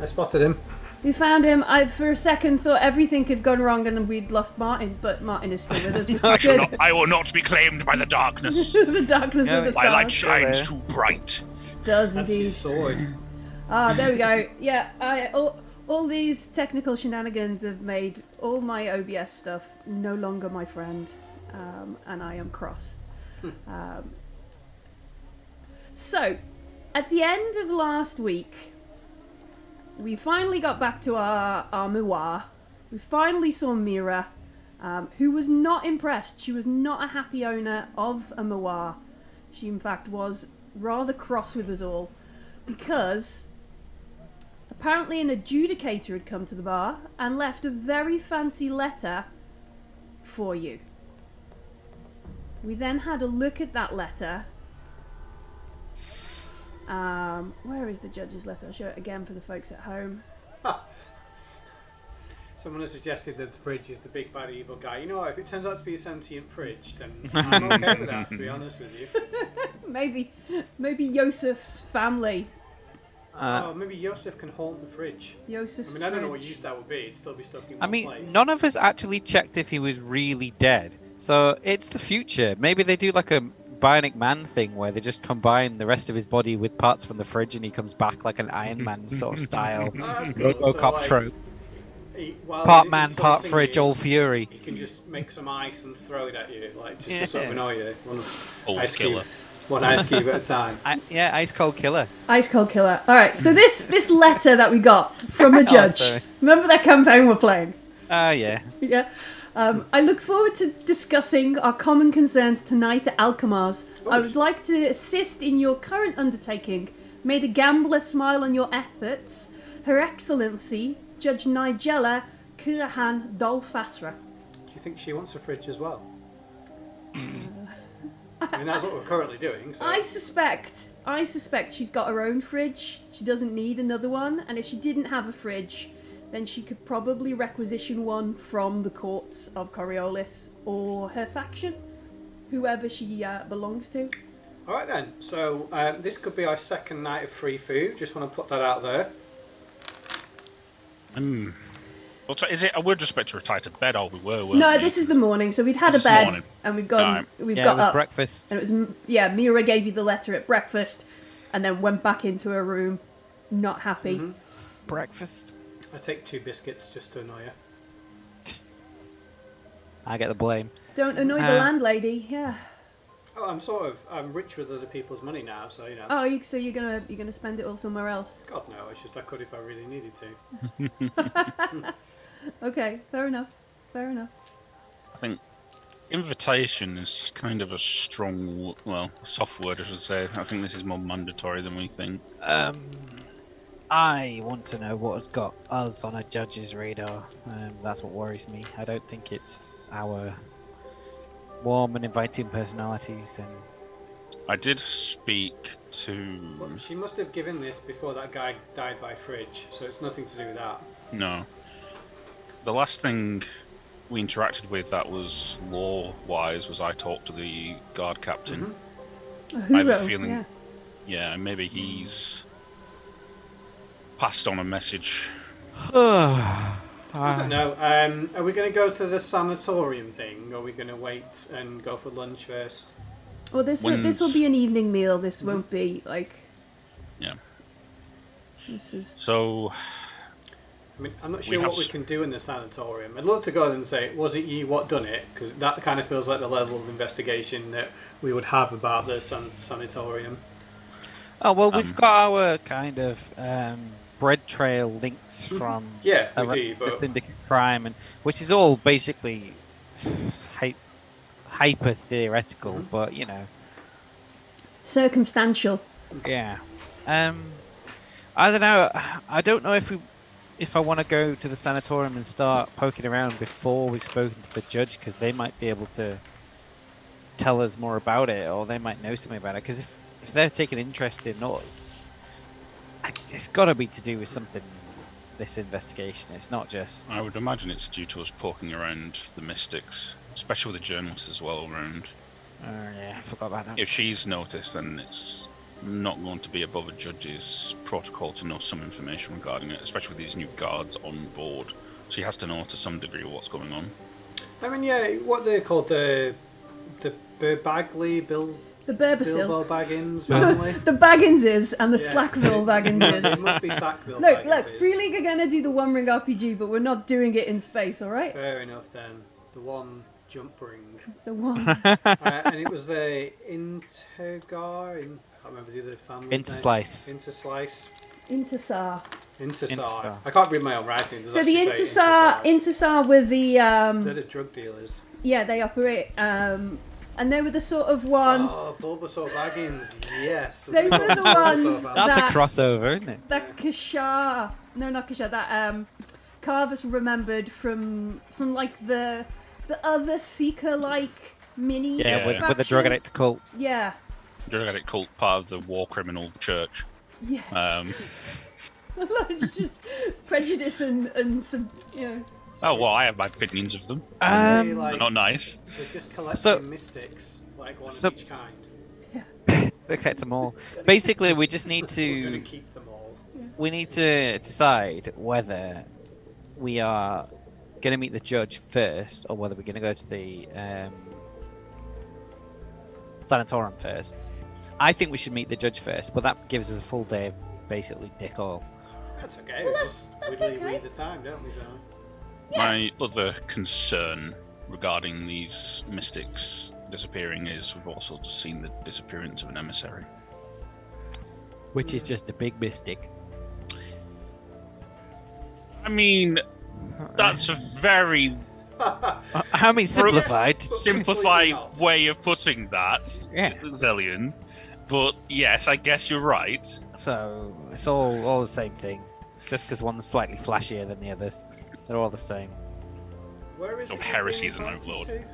I spotted him. We found him. I, for a second, thought everything had gone wrong and we'd lost Martin, but Martin is still with us, which is good. I will not be claimed by the darkness. The darkness of the stars. My light shines too bright. Does That's indeed. his sword. Ah, there we go. Yeah, all these technical shenanigans have made all my OBS stuff no longer my friend, and I am cross. So, at the end of last week, we finally got back to our Mawar. We finally saw Mira, who was not impressed. She was not a happy owner of a Mawar. She, in fact, was rather cross with us all because apparently an adjudicator had come to the bar and left a very fancy letter for you. We then had a look at that letter. Where is the judge's letter? I'll show it again for the folks at home. Someone has suggested that the fridge is the big bad evil guy. You know what, if it turns out to be a sentient fridge, then I'm okay with that, to be honest with you. Maybe Yosef's family. Maybe Yosef can haunt the fridge. Yosef's I don't know what use that would be. It'd still be stuck in one place. None of us actually checked if he was really dead. So it's the future. Maybe they do like a Bionic Man thing where they just combine the rest of his body with parts from the fridge and he comes back like an Iron Man sort of style. Robocop trope. Part man, part fridge, all fury. He can just make some ice and throw it at you, like just to sort of annoy you. One ice cube at a time. Ice cold killer. Ice cold killer. All right. So this letter that we got from the judge. Remember that campaign we're playing? Yeah. Yeah. I look forward to discussing our common concerns tonight at Alkamaar's. I would like to assist in your current undertaking. May the gambler smile on your efforts. Her Excellency, Judge Nigella Kurahan Dolfasra. Do you think she wants a fridge as well? I mean, that's what we're currently doing. So. I suspect she's got her own fridge. She doesn't need another one. And if she didn't have a fridge, then she could probably requisition one from the courts of Coriolis or her faction, whoever she belongs to. All right then. So this could be our second night of free food. Just want to put that out there. Well, is it? I would respect to retire to bed. All we were. No, this is the morning. So we'd had a bed and we've gone. We've got up. Breakfast. And it was Mira gave you the letter at breakfast, and then went back into her room, not happy. Mm-hmm. Breakfast. I take 2 biscuits just to annoy you. I get the blame. Don't annoy the landlady. Yeah. Oh, I'm rich with other people's money now, so you know. Oh, so you're gonna spend it all somewhere else? God no, it's just I could if I really needed to. Okay, fair enough. I think invitation is kind of a strong, soft word, I should say. I think this is more mandatory than we think. I want to know what has got us on a judge's radar. That's what worries me. I don't think it's our warm and inviting personalities. And I did speak to... Well, she must have given this before that guy died by fridge, so it's nothing to do with that. No. The last thing we interacted with that was law-wise was I talked to the guard captain. Mm-hmm. I have a feeling... Yeah, maybe he's passed on a message. I don't know. Are we going to go to the sanatorium thing, or are we going to wait and go for lunch first? Well, this will be an evening meal. This won't be like. Yeah. This is. So. I mean, I'm not sure what we can do in the sanatorium. I'd love to go and say, "Was it you what done it?" Because that kind of feels like the level of investigation that we would have about the sanatorium. Oh well, we've got our kind of bread trail links from syndicate crime, and which is all basically hyper theoretical, but you know, circumstantial. Yeah. I don't know. I don't know if I want to go to the sanatorium and start poking around before we've spoken to the judge, because they might be able to tell us more about it, or they might know something about it. Because if they're taking interest in us, it's got to be to do with something, this investigation. It's not just... I would imagine it's due to us poking around the mystics, especially with the journalists as well around. Yeah, I forgot about that. If she's noticed, then it's not going to be above a judge's protocol to know some information regarding it, especially with these new guards on board. So he has to know to some degree what's going on. I mean, yeah, what they called the Bagley Bill. The Burbersil. Bilbo Baggins family. The Bagginses and the Slackville It Bagginses. must be Sackville Look, Bagginses. Free League are going to do the One Ring RPG, but we're not doing it in space, alright? Fair enough then. The one jump ring. The one. And it was the Intergar. I can't remember the other family. Interslice. Interslice. Intasar. Intasar. I can't read my own writing. Does So that the actually say Intasar were the... They're the drug dealers. yeah, they operate... and they were the sort of one... Oh, Bulbasaur Baggins, yes. They were the ones That's that- a crossover, isn't it? That Kashar... No, not Kashar. That Carvus remembered from like the other Seeker-like mini Yeah, with the faction. drug addict cult. Yeah. Drug addict cult, part of the war criminal church. Yes. It's just prejudice and some, you know... Oh, well, I have my opinions of them. They, They're not nice. They're just collecting So- mystics, like one so- of each kind. Look at them all. Basically, we just need We're going to to keep them all. we need to decide whether we are going to meet the judge first, or whether we're going to go to the sanatorium first. I think we should meet the judge first, but that gives us a full day of basically dick all. That's okay. Well, we that's just widdly okay. the time, don't we, Zone? My other concern regarding these mystics disappearing is we've also just seen the disappearance of an emissary. Which is just a big mystic. I mean, that's a very I mean, simplified. simplified not. way of putting that, Yeah. Zellion. But yes, I guess you're right. So it's all the same thing. Just because one's slightly flashier than the others, they're all the same. Where is Oh, it? heresy being is an invited overlord. to?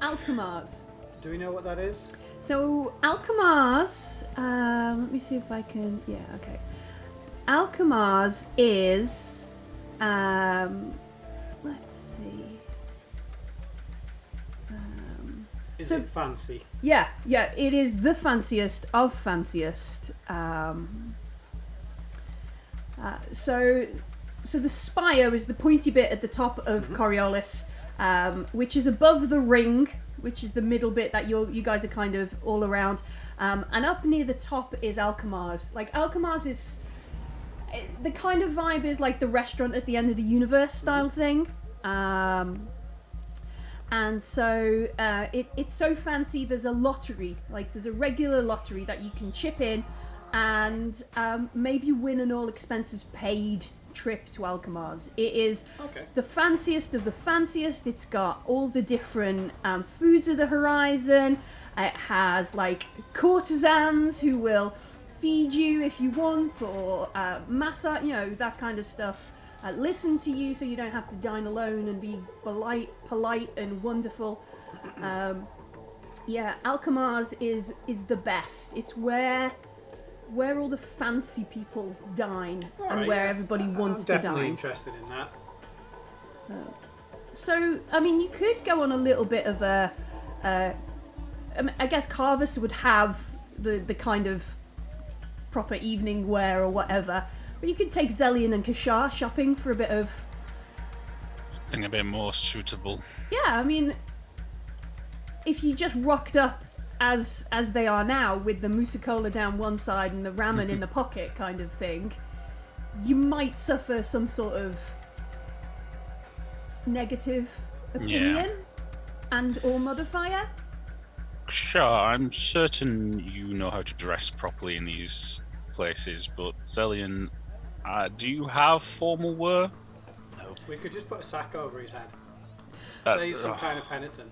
Alkamaars. Do we know what that is? So Alkamaars, let me see if I can. Yeah, okay. Alkamaars is, let's see. Is So- it fancy? Yeah, it is the fanciest of fanciest. So the spire is the pointy bit at the top of Coriolis, which is above the ring, which is the middle bit that you guys are kind of all around. And up near the top is Alkamaars. Like Alkamaars is the kind of vibe is like the restaurant at the end of the universe style thing. And so it's so fancy. There's a lottery, like there's a regular lottery that you can chip in, and maybe win an all expenses paid trip to Alkamaars. It is Okay. the fanciest of the fanciest. It's got all the different foods of the horizon. It has like courtesans who will feed you if you want, or massage, you know, that kind of stuff. Listen to you so you don't have to dine alone and be polite and wonderful. Yeah, Alkamaars is the best. It's where all the fancy people dine and Alright, where yeah. everybody wants I'm to definitely dine. interested in that. So, I mean, you could go on a little bit of a... I guess Carvus would have the kind of proper evening wear or whatever. But you could take Zellion and Kashar shopping for a bit of... I think a bit more suitable. Yeah, I mean, if you just rocked up as they are now, with the Musacola down one side and the ramen in the pocket kind of thing, you might suffer some sort of negative opinion and or modifier. Sure, I'm certain you know how to dress properly in these places, but Zellion, do you have formal wear? No. We could just put a sack over his head. Uh, Say he's some kind of penitent.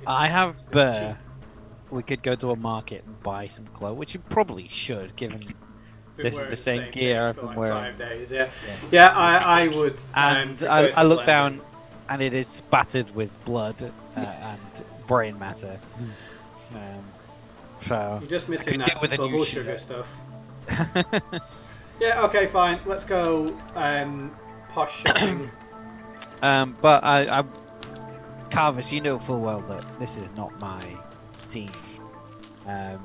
I have Cheap. Burr. We could go to a market and buy some clothes, which you probably should, given Been this is wearing the same thing gear I've for been like wearing. 5 days, yeah. Yeah, I would. And prefer I to look blend down, in. and it is spattered with blood and brain matter. So You're just missing could do that with a new bubble shirt. sugar stuff. Yeah, okay, fine. Let's go posh shopping. but Carvus, you know full well that this is not my scene.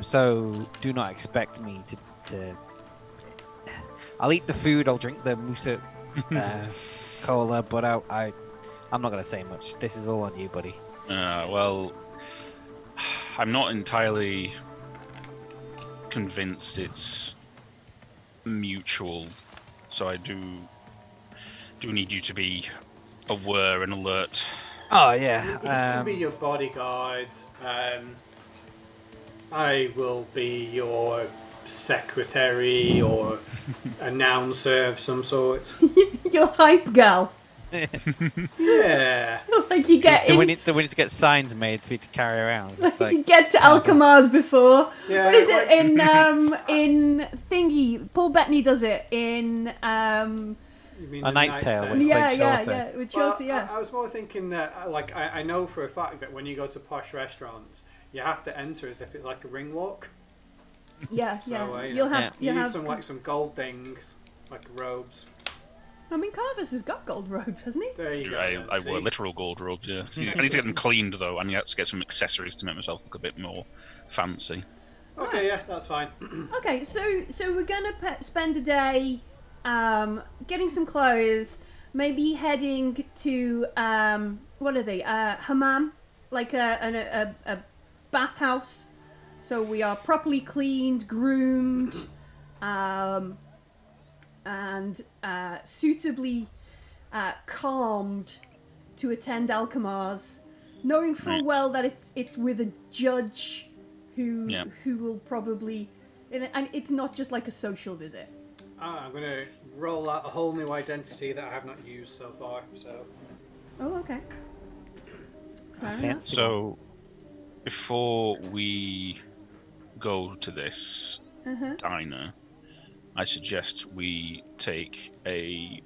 So do not expect me to. I'll eat the food. I'll drink the Musa cola, but I'm not gonna say much. This is all on you, buddy. Well, I'm not entirely convinced it's mutual, so I do need you to be aware and alert. Oh You yeah. can be your bodyguards. I will be your secretary or announcer of some sort. You're hype gal. Yeah. Like you get Do we in, need to get signs made for you to carry around? like you get to Alkamaar's before. Yeah, What is like- it in Thingy? Paul Bettany does it in You mean A the Knight's Tale, which yeah, played yeah, Chaucer. yeah, with Well, Chelsea, yeah. I was more thinking that, like, I know for a fact that when you go to posh restaurants, you have to enter as if it's like a ring walk. Yeah, So, yeah. you You'll know, have you you need have. some gold things, like robes. I mean, Carvis has got gold robes, hasn't he? There you go. I then, wear see? literal gold robes, yeah. I need to get them cleaned, though. I need to get some accessories to make myself look a bit more fancy. Okay, yeah, that's fine. Okay, so we're gonna spend a day, getting some clothes, maybe heading to what are they? Hammam, like a bathhouse. So we are properly cleaned, groomed, and suitably calmed to attend Alkamaar's, knowing full Right. well that it's with a judge who Yeah. will probably, and it's not just like a social visit. I'm going to roll out a whole new identity that I have not used so far. So Oh, okay. Fair enough. Fancy. So, before we go to this Uh-huh. diner, I suggest we take a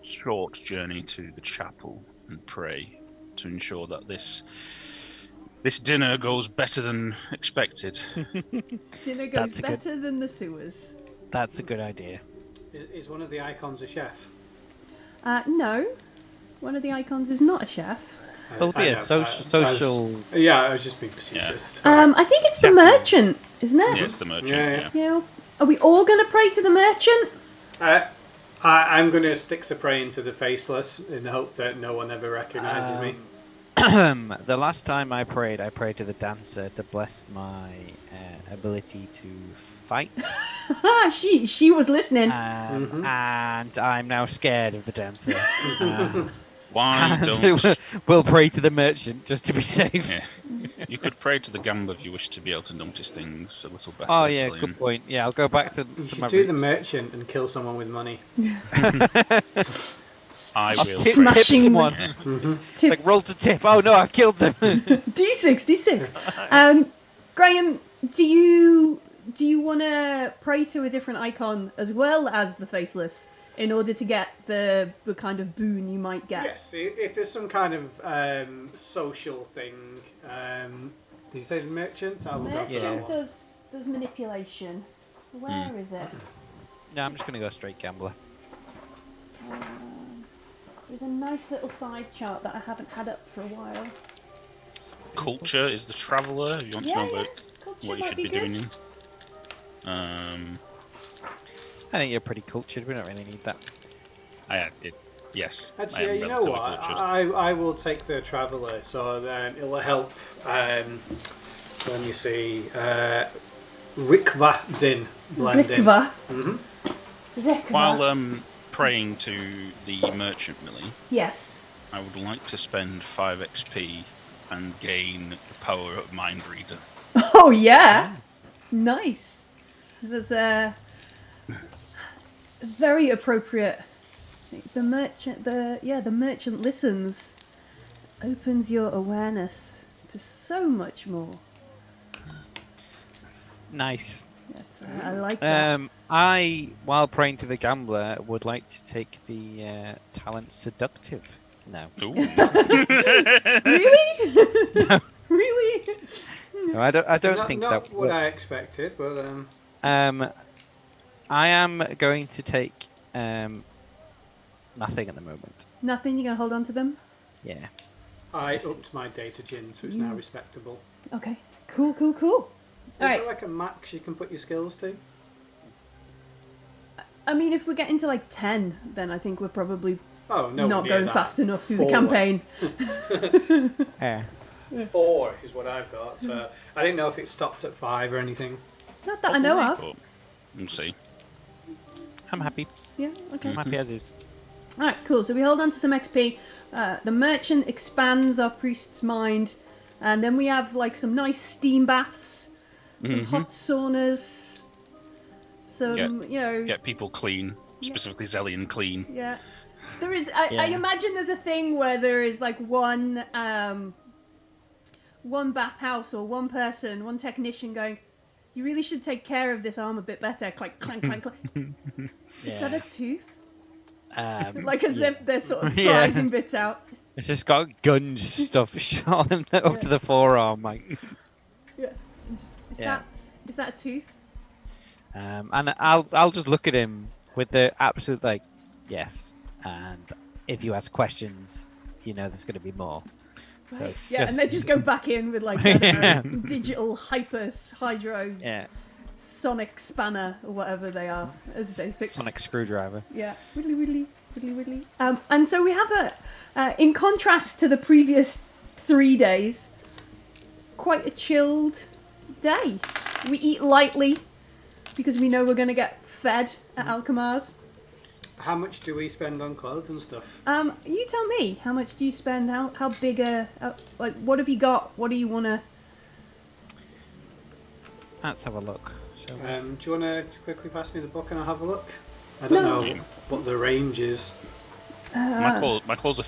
short journey to the chapel and pray to ensure that this dinner goes better than expected. Dinner goes That's a good- better than the sewers. That's a good idea. is one of the icons a chef? No, one of the icons is not a chef. There'll be I a know, social. Yeah, I was just being facetious. I think it's the merchant, isn't it? Yes, the merchant. Yeah. Yeah. Are we all going to pray to the merchant? I'm going to stick to praying to the faceless in the hope that no one ever recognises me. The last time I prayed to the dancer to bless my ability to fight, she was listening. and I'm now scared of the dancer. Why And don't... we'll pray to the merchant just to be safe. Yeah. You could pray to the gambler if you wish to be able to notice things a little better. Oh yeah, Cillian. good point. Yeah, I'll go back to You my should do the roots. merchant and kill someone with money. I I'll will tip, pray. tip Smashing someone. Tip. Like roll to tip. Oh no, I've killed them. D6. Graham, do you want to pray to a different icon as well as the faceless in order to get the kind of boon you might get? Yes, if there's some kind of social thing. Did you say the merchant? I will go for that Merchant one. does manipulation. Where is it? No, I'm just gonna go straight gambler. There's a nice little side chart that I haven't had up for a while. Culture is the traveller. If you want to know about Culture what you might should be good. doing. I think you're pretty cultured. We don't really need that. Yes. Actually, I am you know relatively what? cultured. I will take the traveller, so then it will help. Let me see. Rikva Din blend in. Rikva. Mhm. Rikva. While praying to the merchant, Millie, Yes. I would like to spend 5 XP and gain the power of Mind Reader. Oh yeah. Nice. This is very appropriate. The merchant listens. Opens your awareness to so much more. Nice. I like that. While praying to the gambler, would like to take the talent seductive. No. Ooh. Really? Really? No, I don't Not, think not that. what I expected, but I am going to take nothing at the moment. Nothing. You're gonna hold on to them? Yeah. I upped my data gin, so it's now respectable. Okay. Cool. All Is right. there like a max you can put your skills to? I mean, if we're getting to like 10, then I think we're probably Oh, no. not going fast enough through the 4. campaign. Yeah. 4 is what I've got. I didn't know if it stopped at 5 or anything. Not that I know of. But we'll see. I'm happy. Yeah, okay. I'm happy as is. Alright, cool. So we hold on to some XP. The merchant expands our priest's mind. And then we have like some nice steam baths, some hot saunas, some, Get people clean, specifically Zellian clean. Yeah. There is, I imagine there's a thing where there is like one bathhouse or one person, one technician going, you really should take care of this arm a bit better. Clank, clank, clank, clank. Is that a tooth? Like as they're sort of prizing bits out. It's just got gun stuff shot up to the forearm, like. Yeah. Is that a tooth? And I'll just look at him with the absolute like, yes. And if you ask questions, you know there's going to be more. So and they just go back in with like I don't know, digital hydro sonic spanner or whatever they are as they fix sonic screwdriver. Yeah, widdly. And so we have in contrast to the previous 3 days, quite a chilled day. We eat lightly because we know we're going to get fed at Alkamaar's. How much do we spend on clothes and stuff? You tell me. How much do you spend? How big like what have you got? What do you want to? Let's have a look. Do you want to quickly pass me the book and I'll have a look? I don't know what the range is. My clothes are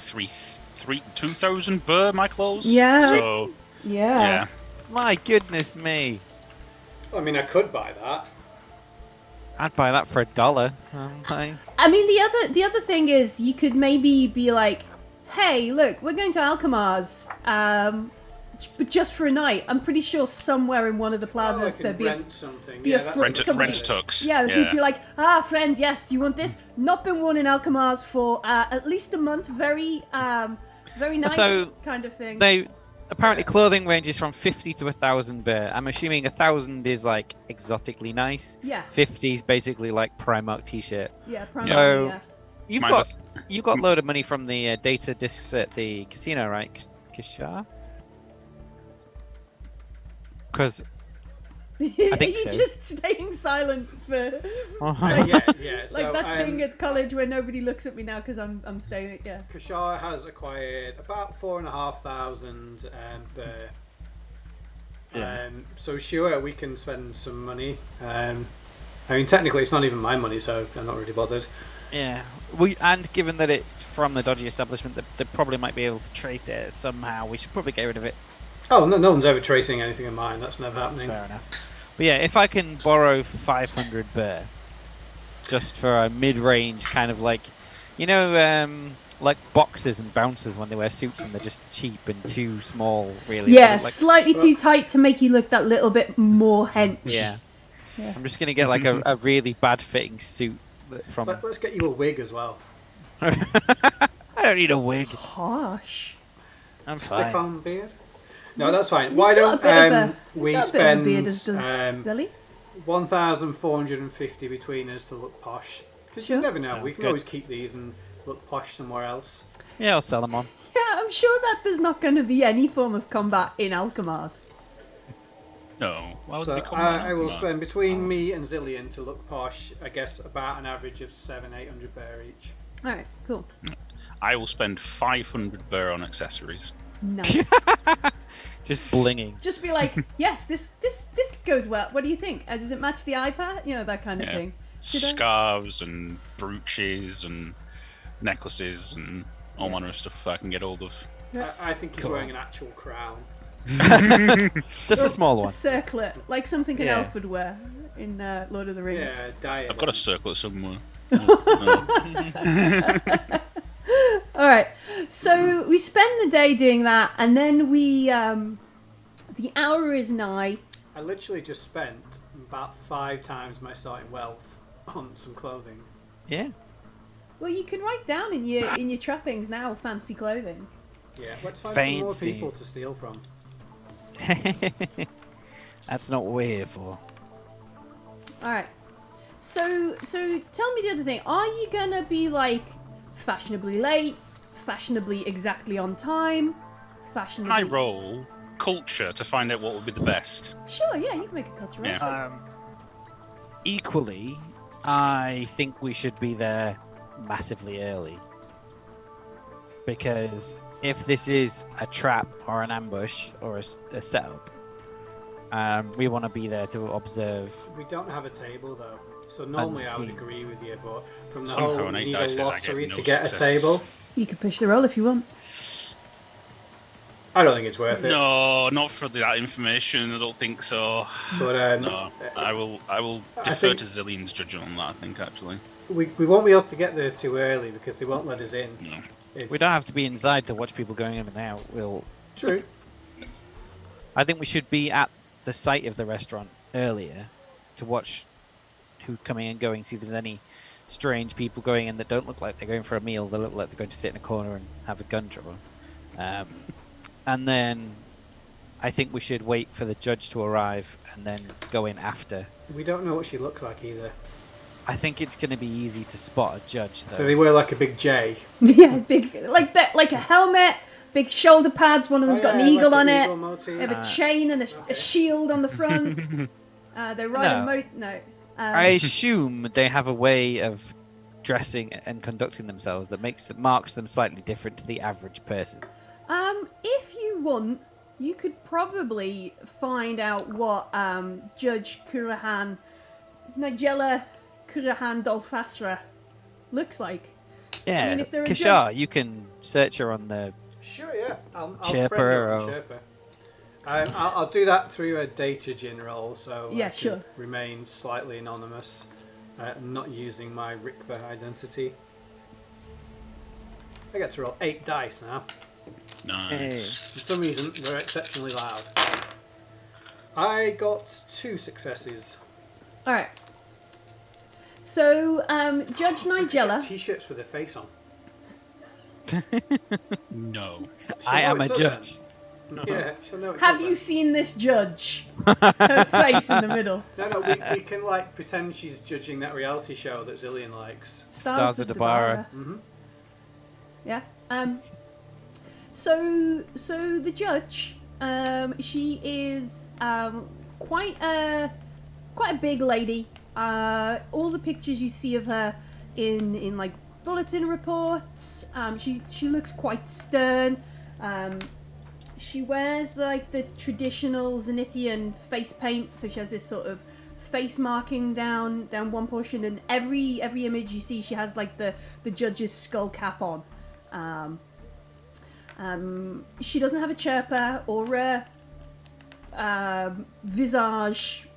2,000 burr. My clothes. Yeah. So yeah. My goodness me! I mean, I could buy that. I'd buy that for $1. I mean, the other thing is you could maybe be like, hey, look, we're going to Alkamaar's, but just for a night. I'm pretty sure somewhere in one of the plazas there'd be rent something. rent tux. Yeah, you'd be like, friends, yes, do you want this? Not been worn in Alkamaar's for at least a month. Very nice kind of thing. They apparently clothing ranges from 50 to 1,000 bear. I'm assuming 1,000 is like exotically nice. Yeah. 50 is basically like Primark t-shirt. Yeah, Primark. So Yeah. you've got a load of money from the data discs at the casino, right, Kishar? Because I think Are you so. just staying silent for Yeah. So, like that thing at college where nobody looks at me now because I'm staying. Yeah. Kishar has acquired about 4,500 bear. So sure, we can spend some money. I mean, technically, it's not even my money, so I'm not really bothered. Yeah, and given that it's from the dodgy establishment, they probably might be able to trace it somehow. We should probably get rid of it. Oh, no one's ever tracing anything of mine. That's never happening. That's fair enough. But yeah, if I can borrow 500 bear, just for a mid-range kind of like, like boxers and bouncers when they wear suits and they're just cheap and too small, really. Yeah, like, slightly too tight to make you look that little bit more hench. Yeah. I'm just gonna get like a really bad-fitting suit from. Let's get you a wig as well. I don't need a wig. Harsh. I'm fine. Stick-on beard. No, that's fine. Why don't we spend 1,450 between us to look posh? Because you never know. We can always keep these and look posh somewhere else. Yeah, I'll sell them on. Yeah, I'm sure that there's not going to be any form of combat in Alkamaar's. No. So I will spend between me and Zillion to look posh. I guess about an average of 700-800 bear each. All right, cool. I will spend 500 bear on accessories. Nice. Just blinging. Just be like, yes, this goes well. What do you think? Does it match the iPad? That kind of thing. Scarves and brooches and necklaces and all manner of stuff I can get hold of. I think he's wearing an actual crown. Just a small one. A circlet, like something an elf would wear in Lord of the Rings. Yeah, diadem. I've got a circlet somewhere. All right, so we spend the day doing that, and then we the hour is nigh. I literally just spent about 5 times my starting wealth on some clothing. Yeah. Well, you can write down in your trappings now fancy clothing. Yeah, let's find Fancy. some more people to steal from. That's not what we're here for. All right. So tell me the other thing. Are you gonna be like fashionably late, fashionably exactly on time, fashionably? I roll culture to find out what would be the best. Sure. Yeah, you can make a culture roll. Yeah. Equally, I think we should be there massively early. Because if this is a trap or an ambush or a setup, we want to be there to observe. We don't have a table though, so normally I would agree with you, but from the Somehow whole an eight need dice a is I lottery get to no get a successes. table, You can push the roll if you want. I don't think it's worth it. No, not for that information. I don't think so. But No, I will I defer think- to Zillion's judgment on that. I think actually. we won't be able to get there too early because they won't let us in. No. It's We don't have to be inside to watch people going in and out. true. I think we should be at the site of the restaurant earlier to watch who's coming and going, see if there's any strange people going in that don't look like they're going for a meal. They look like they're going to sit in a corner and have a gun drawn. And then I think we should wait for the judge to arrive and then go in after. We don't know what she looks like either. I think it's going to be easy to spot a judge, though. Do they wear like a big J? Yeah, big like that, like a helmet, big shoulder pads. One of them's got an eagle like on an it. eagle motif. They have a chain and a shield on the front. They ride a no. I assume they have a way of dressing and conducting themselves that marks them slightly different to the average person. If you want, you could probably find out what Judge Kurahan, Nigella Kurahan Dolfasra looks like. Yeah, mean, if they're a Kashar, you can search her on the... Sure, yeah. I'll Chirper friend her on or- Chirper. I'll do that through a data gen roll, so Yeah, I can sure. remain slightly anonymous, not using my Rikva identity. I get to roll 8 dice now. Nice. For some reason, they're exceptionally loud. I got 2 successes. All right. So, Judge Nigella. T-shirts with a face on. No. She'll I know am a it's us judge. then. Yeah, she'll know it's Have us you then. seen this judge? Her face in the middle. No, we can like pretend she's judging that reality show that Zillion likes. Stars of Dabara. Mm-hmm. Yeah. So the judge, she is quite a big lady. All the pictures you see of her in like bulletin reports, she looks quite stern. She wears like the traditional Zenithian face paint, so she has this sort of face marking down one portion, and every image you see, she has like the judge's skull cap on. She doesn't have a chirper or a visage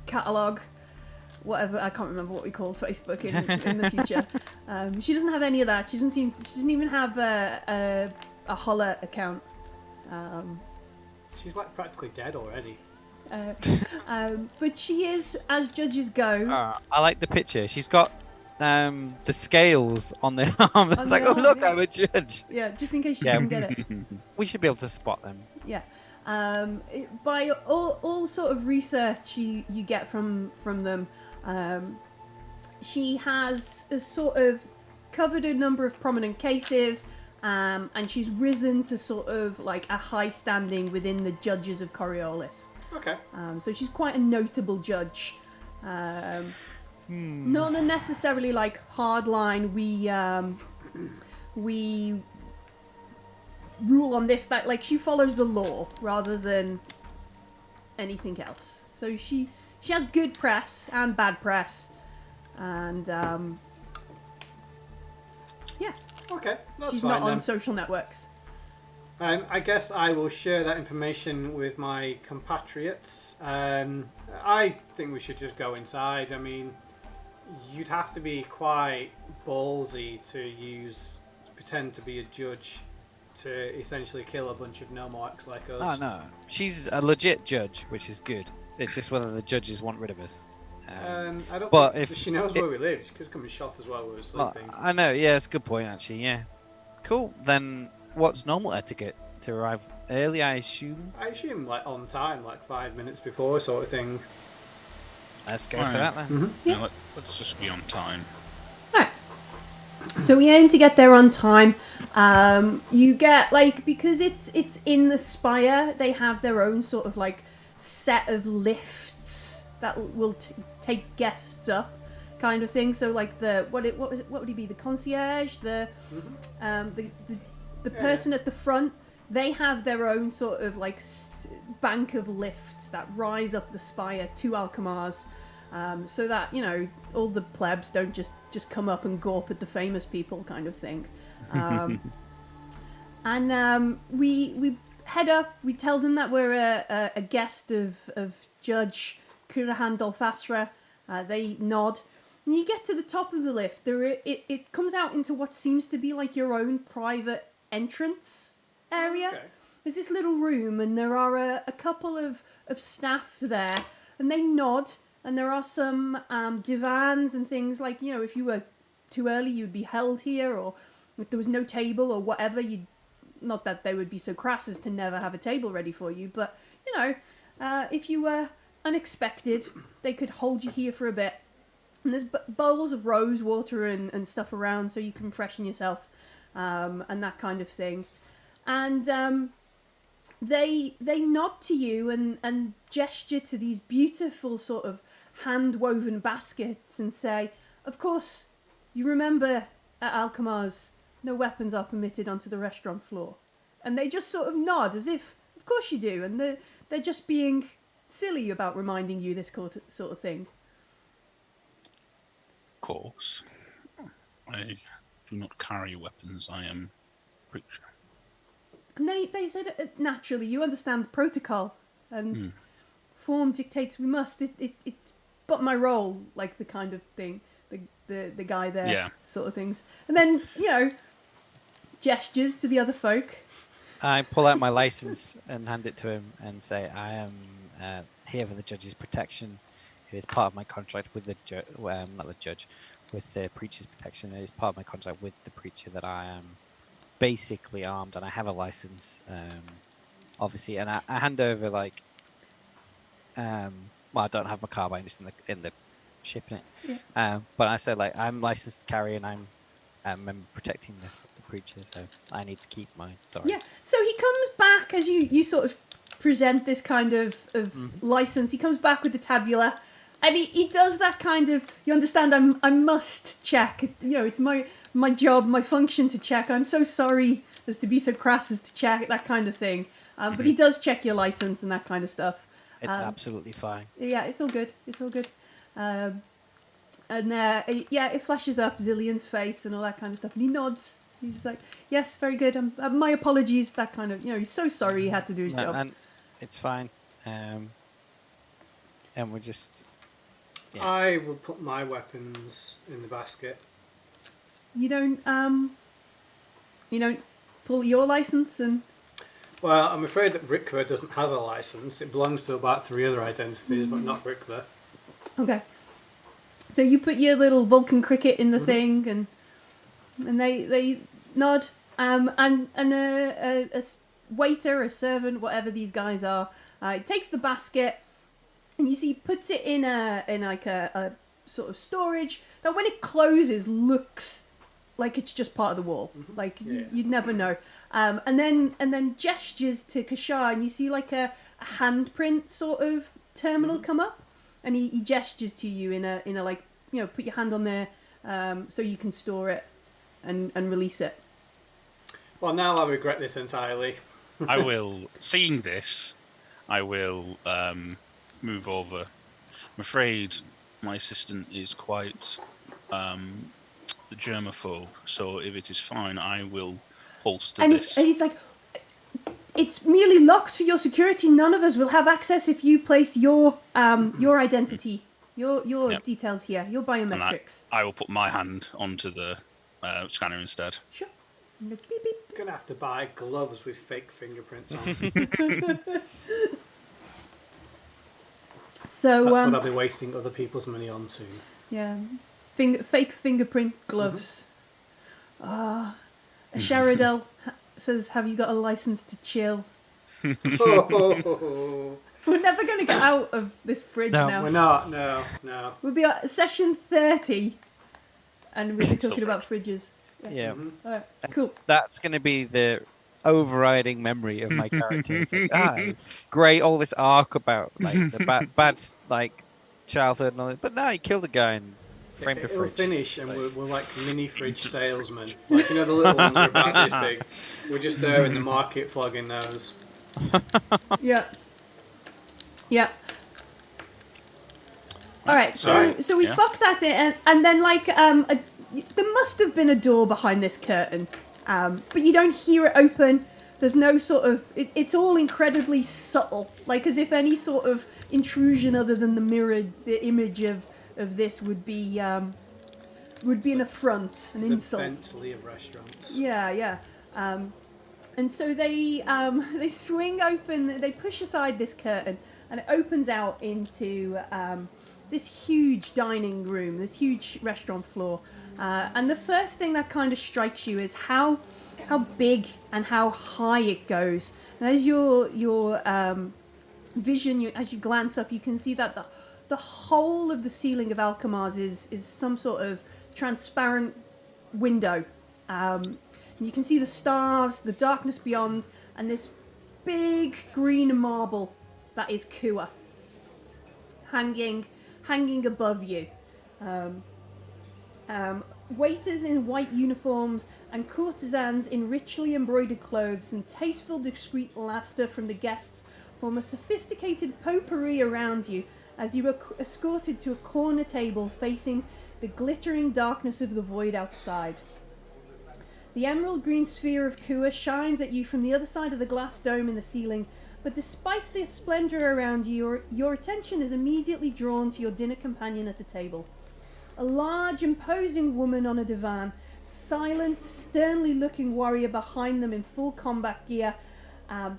catalogue, whatever. I can't remember what we call Facebook in the future. She doesn't have any of that. She doesn't even have a holler account. She's like practically dead already. But she is, as judges go. I like the picture. She's got the scales on the arm. It's On like, the oh arm, look, yeah. I'm a judge. Yeah, just in case you Yeah. didn't get it. We should be able to spot them. Yeah. By all sort of research you get from them, she has sort of covered a number of prominent cases, and she's risen to sort of like a high standing within the judges of Coriolis. Okay. So she's quite a notable judge. Not necessarily like hardline. We rule on this, that. Like, she follows the law rather than anything else. So she has good press and bad press, and yeah, Okay, that's she's fine not then. on social networks. I guess I will share that information with my compatriots. I think we should just go inside. I mean, you'd have to be quite ballsy to pretend to be a judge to essentially kill a bunch of nomarchs like us. Oh no, she's a legit judge, which is good. It's just whether the judges want rid of us. I don't but think if she knows it- where we live. She could come and shot us while we were Well, sleeping. I know, yeah, it's a good point actually. Yeah, cool. Then what's normal etiquette to arrive early, I assume. I assume like on time, like 5 minutes before, sort of thing. Let's go Alright. for that then. Mhm. Yeah, let's just be on time. Alright. So we aim to get there on time. You get because it's in the spire, they have their own sort of set of lifts that will take guests up, kind of thing. So what would he be? The concierge, the person at the front. They have their own sort of bank of lifts that rise up the spire to Alkamaar's. So that all the plebs don't just come up and gawp at the famous people, kind of thing. And we head up. We tell them that we're a guest of Judge Kurahan Dolfasra. They nod, and you get to the top of the lift. It comes out into what seems to be your own private entrance area. Okay. There's this little room, and there are a couple of staff there, and they nod. And there are some divans and things if you were too early, you'd be held here, or if there was no table or whatever, not that they would be so crass as to never have a table ready for you, but if you were unexpected, they could hold you here for a bit. And there's bowls of rose water and stuff around, so you can freshen yourself and that kind of thing. And they nod to you and gesture to these beautiful sort of hand-woven baskets and say, of course, you remember at Alkamaar's, no weapons are permitted onto the restaurant floor. And they just sort of nod as if, of course you do, and they're just being silly about reminding you this sort of thing. Of course. I do not carry weapons. I am a preacher. And they said, naturally, you understand protocol, and form dictates we must. It's but my role, the kind of thing, the guy there, sort of things. And then, gestures to the other folk. I pull out my license and hand it to him and say, I am here for the judge's protection. It is part of my contract with the judge, not the judge, with the preacher's protection. It is part of my contract with the preacher that I am basically armed and I have a license, obviously. And I hand over well, I don't have my carbine just in the shipping it. Yeah. But I said I'm licensed to carry and I'm protecting the preacher, so I need to keep mine. Sorry. Yeah. So he comes back as you sort of present this kind of license. He comes back with the tabula, and he does that kind of, you understand, I must check. It's my job, my function to check. I'm so sorry as to be so crass as to check, that kind of thing. But he does check your license and that kind of stuff. It's absolutely fine. Yeah, it's all good. It's all good. And it flashes up Zillian's face and all that kind of stuff, and he nods. He's like, "Yes, very good. My apologies." That kind of, he's so sorry he had to do his job. And it's fine. And we just. Yeah. I will put my weapons in the basket. You don't pull your license and. Well, I'm afraid that Rikva doesn't have a license. It belongs to about 3 other identities, but not Rikva. Okay. So you put your little Vulcan cricket in the thing, and they nod. And a waiter, a servant, whatever these guys are, takes the basket, and you see puts it in a sort of storage that when it closes looks like it's just part of the wall. You'd never know. And then gestures to Kashar, and you see a handprint sort of terminal come up, and he gestures to you in a put your hand on there so you can store it and release it. Well, now I regret this entirely. I will, seeing this, I will move over. I'm afraid my assistant is quite the germaphobe, so if it is fine, I will holster this. And he's like, it's merely locked for your security. None of us will have access if you place your identity, your details here, your biometrics. I will put my hand onto the scanner instead. Sure. And goes beep beep. Gonna have to buy gloves with fake fingerprints on. So that's what I'll be wasting other people's money on soon. Yeah, fake fingerprint gloves. Sharadel says, "Have you got a license to chill?" Oh, We're never going to get out of this fridge No. now. we're not. No. We'll be at session 30, and we'll be talking about fridges. Yeah. Alright, cool. That's going to be the overriding memory of my character. It's like, great, all this arc about like the bad like childhood and all that. But no, he killed a guy and framed a It'll fridge. finish, and we're like mini fridge salesmen. Like, the little ones are about this big. We're just there in the market flogging those. Yeah. All right, so we buck that in, and then like there must have been a door behind this curtain, but you don't hear it open. There's no sort of it's all incredibly subtle, like as if any sort of intrusion other than the image of this would be an affront, an insult. The Bentley of restaurants. Yeah. And so they swing open, they push aside this curtain, and it opens out into this huge dining room, this huge restaurant floor. And the first thing that kind of strikes you is how big and how high it goes. And as your vision, as you glance up, you can see that the whole of the ceiling of Alkamaar's is some sort of transparent window. You can see the stars, the darkness beyond, and this big green marble that is Kua hanging above you. Waiters in white uniforms and courtesans in richly embroidered clothes and tasteful, discreet laughter from the guests form a sophisticated potpourri around you as you are escorted to a corner table facing the glittering darkness of the void outside. The emerald green sphere of Kua shines at you from the other side of the glass dome in the ceiling, but despite the splendor around you, your attention is immediately drawn to your dinner companion at the table. A large, imposing woman on a divan, silent, sternly looking warrior behind them in full combat gear, and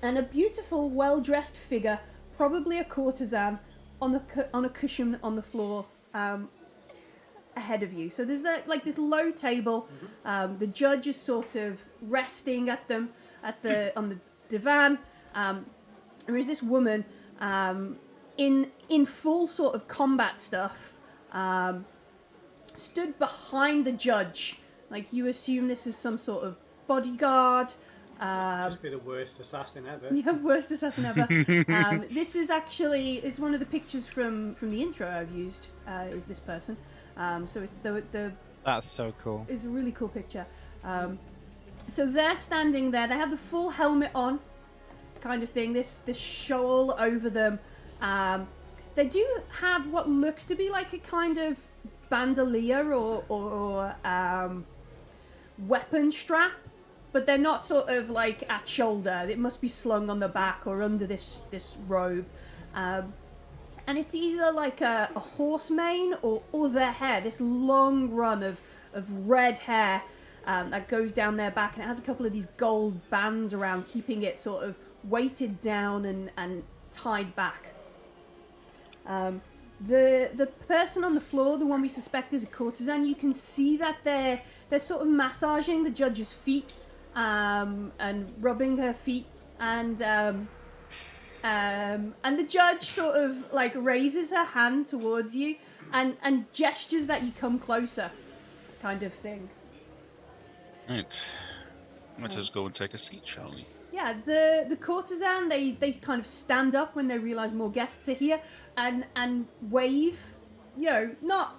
a beautiful, well-dressed figure, probably a courtesan, on a cushion on the floor ahead of you. So there's this low table. The judge is sort of resting at them on the divan. There is this woman in full sort of combat stuff, stood behind the judge. Like, you assume this is some sort of bodyguard. Just be the worst assassin ever. Yeah, worst assassin ever. This is actually, it's one of the pictures from the intro I've used, is this person. So it's the That's so cool. It's a really cool picture. So they're standing there. They have the full helmet on, kind of thing. This shawl over them. They do have what looks to be like a kind of bandolier or weapon strap, but they're not sort of like at shoulder. It must be slung on the back or under this robe. And it's either like a horse mane or their hair, this long run of red hair that goes down their back, and it has a couple of these gold bands around, keeping it sort of weighted down and tied back. The person on the floor, the one we suspect is a courtesan, you can see that they're sort of massaging the judge's feet and rubbing her feet, and the judge sort of like raises her hand towards you and gestures that you come closer, kind of thing. Right. Let us go and take a seat, shall we? Yeah, the courtesan, they kind of stand up when they realise more guests are here and wave, not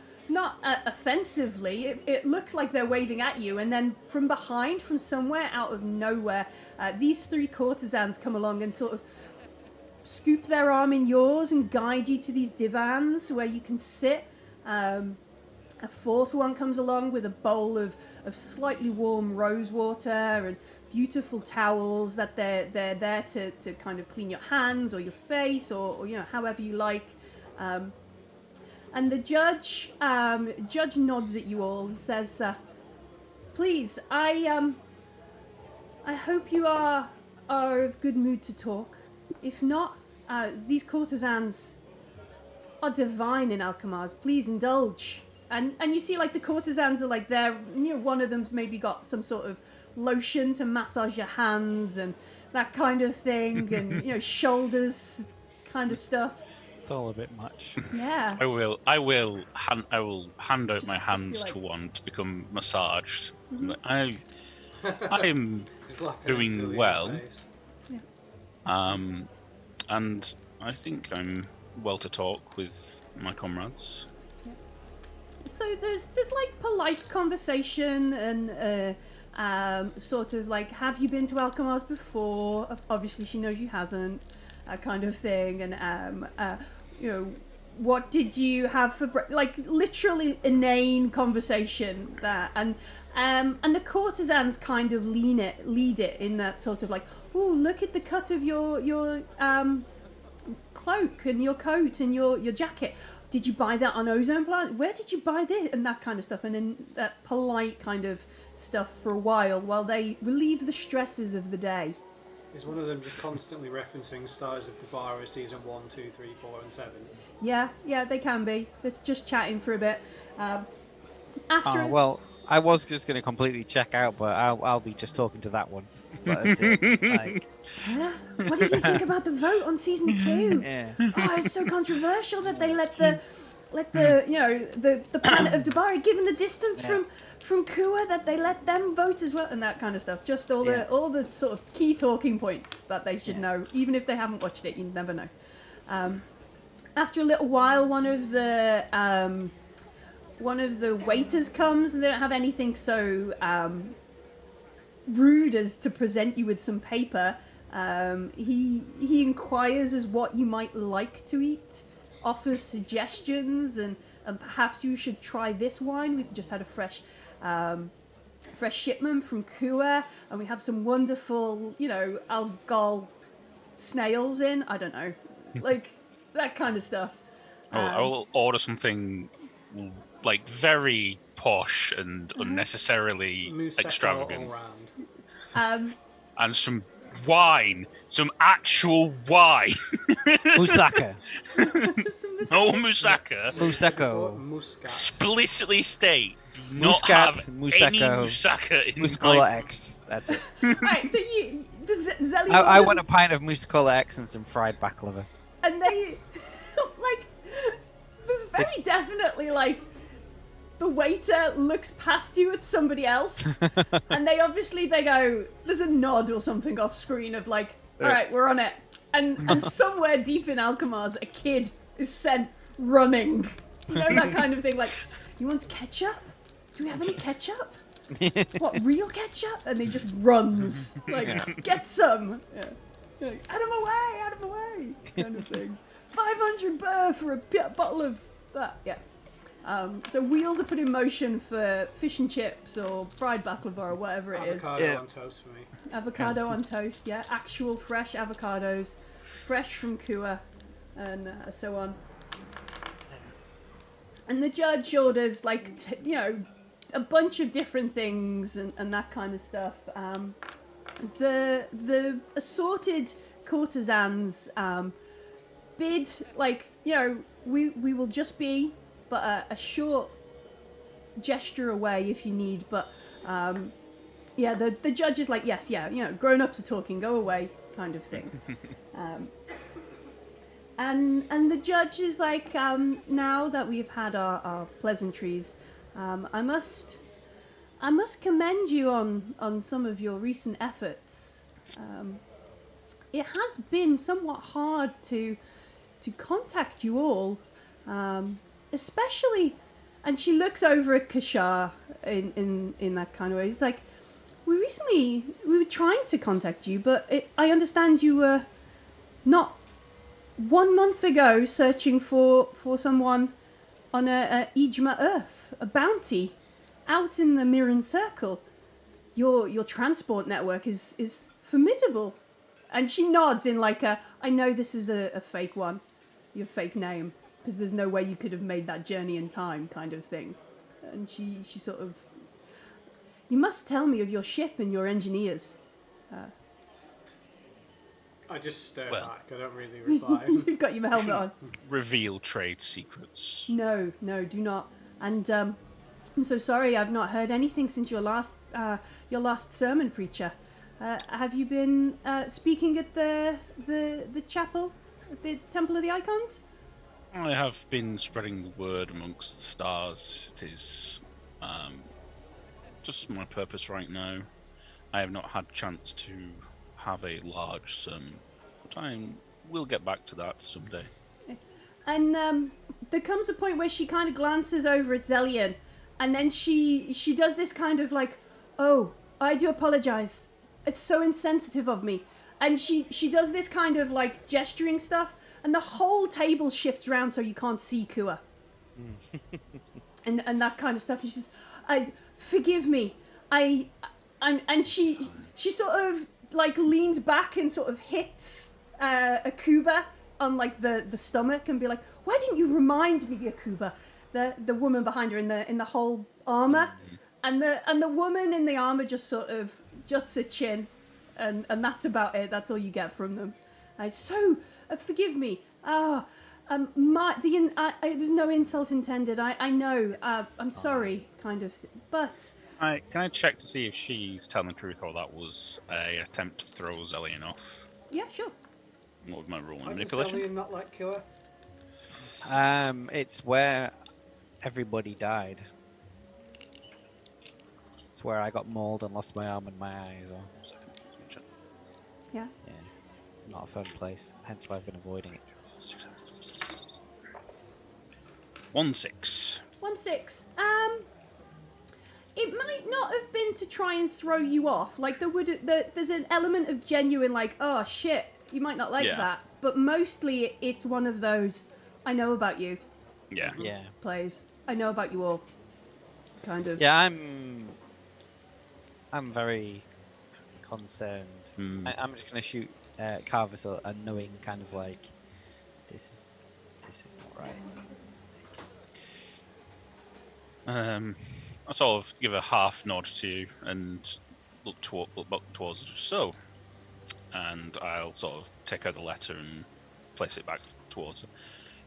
offensively. It looks like they're waving at you, and then from behind, from somewhere out of nowhere, these three courtesans come along and sort of scoop their arm in yours and guide you to these divans where you can sit. A fourth one comes along with a bowl of slightly warm rose water and beautiful towels that they're there to kind of clean your hands or your face or however you like. And the judge nods at you all and says, "Please, I hope you are of good mood to talk. If not, these courtesans are divine in Alkamaar. Please indulge." And you see, like, the courtesans are like there. One of them's maybe got some sort of lotion to massage your hands, and that kind of thing, and shoulders kind of stuff. It's all a bit much. Yeah. I will hand out my Just hands be like- to one to become massaged. Mhm. I'm He's laughing Doing at Zillion's well. face. and I think I'm well to talk with my comrades. So there's like polite conversation and sort of like, have you been to Alkamaar before? Obviously she knows you hasn't, kind of thing, and what did you have for like literally inane conversation that, and the courtesans kind of lead it in that sort of like, oh, look at the cut of your cloak and your coat and your jacket. Did you buy that on Ozone Plaza? Where did you buy this? And that kind of stuff. And then that polite kind of stuff for a while they relieve the stresses of the day. Is one of them just constantly referencing Stars of Dabara season 1, 2, 3, 4, and 7? Yeah, they can be. They're just chatting for a bit. After. Well, I was just going to completely check out, but I'll be just talking to that one. So that's it. Like, Huh? What did you think about the vote on season 2? yeah. Oh, it's so controversial that they let the planet of Dabara, given the distance from Kua, that they let them vote as well, and that kind of stuff. Just all the sort of key talking points that they should know, even if they haven't watched it. You never know. After a little while, one of the waiters comes, and they don't have anything so rude as to present you with some paper. He inquires as what you might like to eat, offers suggestions, and perhaps you should try this wine. We've just had a fresh shipment from Kua, and we have some wonderful, algal snails in. I don't know, like that kind of stuff. I will order something like very posh and unnecessarily Moussaka extravagant, all round. and some wine, some actual wine. Musaka. No moussaka. Musako. Muscat. Explicitly state, do not Muscat, have any Musako, moussaka in Musicola my... X. That's it. Right, so Zelly. I want a pint of Musicola X and some fried baklava. And they, like, there's very definitely, like, the waiter looks past you at somebody else, and they go, there's a nod or something off screen of like, alright, we're on it. And somewhere deep in Alkamaar, a kid is sent running. You know, that kind of thing, like, you want ketchup? Do we have any ketchup? What, real ketchup? And he just runs, like, get some. Yeah. You're like, out of the way, kind of thing. 500 burr for a bottle of that, yeah. So wheels are put in motion for fish and chips or fried baklava or whatever it is. Avocado on toast for me. Avocado on toast, yeah. Actual fresh avocados, fresh from Kua, and so on. And the judge orders, like, a bunch of different things and that kind of stuff. The assorted courtesans bid, like, we will just be but a short gesture away if you need, but the judge is like, yes, grown-ups are talking, go away, kind of thing. And the judge is like, now that we've had our pleasantries, I must commend you on some of your recent efforts. It has been somewhat hard to contact you all, especially, and she looks over at Kashar in that kind of way. It's like, we were trying to contact you, but I understand you were not 1 month ago searching for someone on a Ijma Earth, a bounty, out in the Mirren Circle. Your transport network is formidable. And she nods in like I know this is a fake one, your fake name, because there's no way you could have made that journey in time, kind of thing. And she sort of, you must tell me of your ship and your engineers. I just stare Well. back. I don't really reply. You've got your helmet on. Reveal trade secrets. No, do not. And I'm so sorry I've not heard anything since your last sermon, preacher. Have you been speaking at the chapel, at the Temple of the Icons? I have been spreading the word amongst the stars. It is just my purpose right now. I have not had chance to have a large sum, but I will get back to that someday. And there comes a point where she kind of glances over at Zellian, and then she does this kind of like, oh, I do apologize. It's so insensitive of me. And she does this kind of like gesturing stuff, and the whole table shifts around so you can't see Kua. and that kind of stuff. And she says, forgive me. And she sort of like leans back and sort of hits Akuba on like the stomach and be like, why didn't you remind me, Akuba? The woman behind her in the whole armor, and the woman in the armor just sort of juts her chin, and that's about it. That's all you get from them. Forgive me. There's no insult intended. I know. I'm sorry, kind of. But Can I check to see if she's telling the truth or that was a attempt to throw Zellian off? yeah, sure. What would my rule in Why does manipulation? Zellian not like Kua? It's where everybody died. It's where I got mauled and lost my arm and my eye as well. Yeah. Yeah, it's not a fun place. Hence why I've been avoiding it. 1-6. 1-6. It might not have been to try and throw you off. Like there's an element of genuine like, oh shit, you might not like that. But mostly it's one of those, I know about you. Yeah. Yeah. Plays. I know about you all. Kind of. Yeah, I'm very concerned. I'm just gonna shoot Carvis a knowing kind of like, this is not right. I sort of give a half nod to you and look towards her. So, and I'll sort of take out the letter and place it back towards her.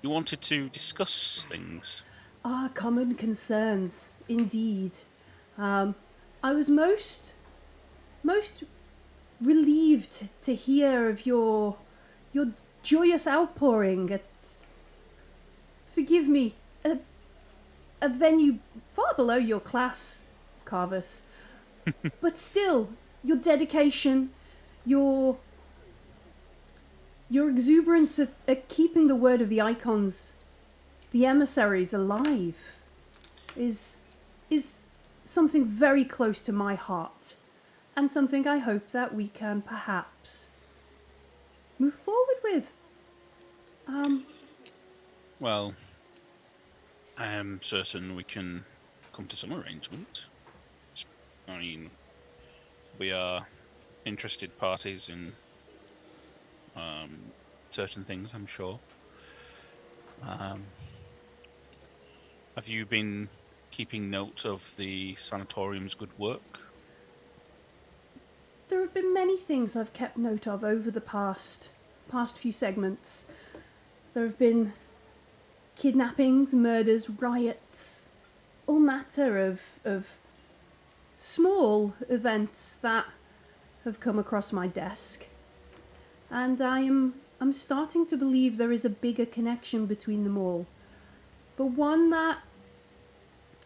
You wanted to discuss things. Our common concerns, indeed. I was most relieved to hear of your joyous outpouring at, forgive me, a venue far below your class, Carvis. But still, your dedication, your exuberance at keeping the word of the icons, the emissaries, alive, is something very close to my heart, and something I hope that we can perhaps move forward with. Well, I am certain we can come to some arrangement. I mean, we are interested parties in certain things, I'm sure. Have you been keeping note of the sanatorium's good work? There have been many things I've kept note of over the past few segments. There have been kidnappings, murders, riots, all matter of small events that have come across my desk. And I'm starting to believe there is a bigger connection between them all. But one that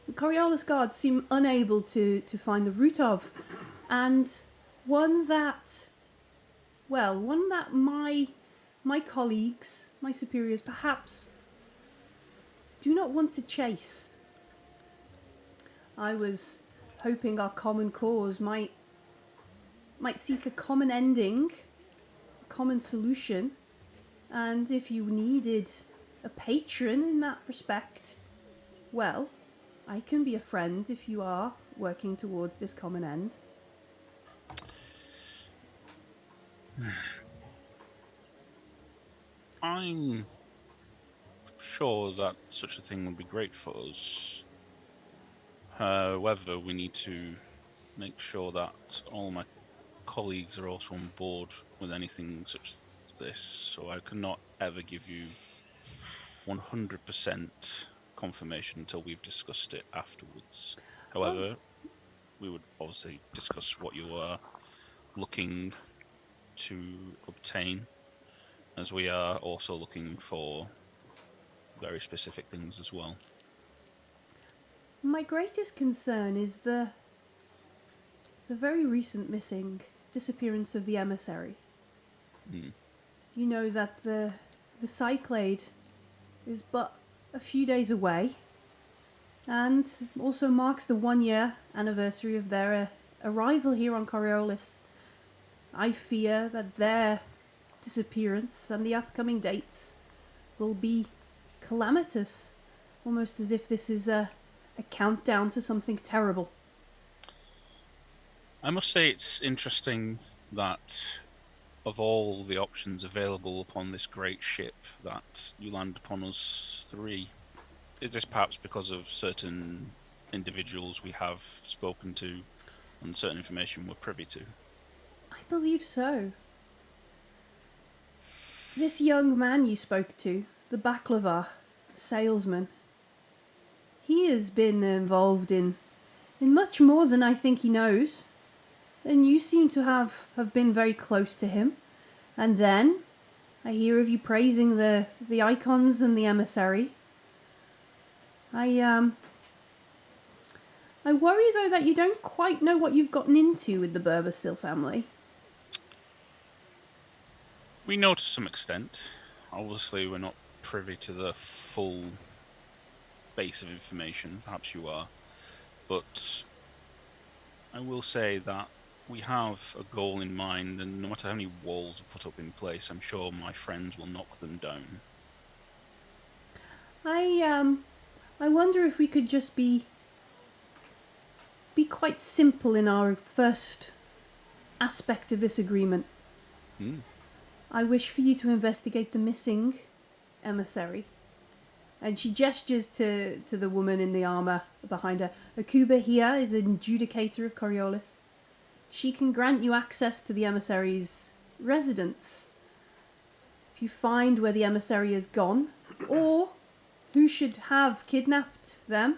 the Coriolis guards seem unable to find the root of. And one that my colleagues, my superiors, perhaps do not want to chase. I was hoping our common cause might seek a common ending, a common solution, and if you needed a patron in that respect, well, I can be a friend if you are working towards this common end. I'm sure that such a thing would be great for us. However, we need to make sure that all my colleagues are also on board with anything such as this, so I cannot ever give you 100% confirmation until we've discussed it afterwards. However, we would obviously discuss what you are looking to obtain, as we are also looking for very specific things as well. My greatest concern is the very recent disappearance of the Emissary. Mm. You know that the Cyclade is but a few days away, and also marks the 1-year anniversary of their arrival here on Coriolis. I fear that their disappearance and the upcoming dates will be calamitous, almost as if this is a countdown to something terrible. I must say it's interesting that of all the options available upon this great ship that you land upon us 3. Is this perhaps because of certain individuals we have spoken to and certain information we're privy to? I believe so. This young man you spoke to, the baklava salesman, he has been involved in much more than I think he knows. And you seem to have been very close to him. And then I hear of you praising the icons and the Emissary. I worry though that you don't quite know what you've gotten into with the Burbersil family. We know to some extent. Obviously we're not privy to the full base of information, perhaps you are. But I will say that we have a goal in mind, and no matter how many walls are put up in place, I'm sure my friends will knock them down. I wonder if we could just be quite simple in our first aspect of this agreement. Mm. I wish for you to investigate the missing Emissary. And she gestures to the woman in the armour behind her. Akuba here is an adjudicator of Coriolis. She can grant you access to the Emissary's residence. If you find where the Emissary has gone, or who should have kidnapped them,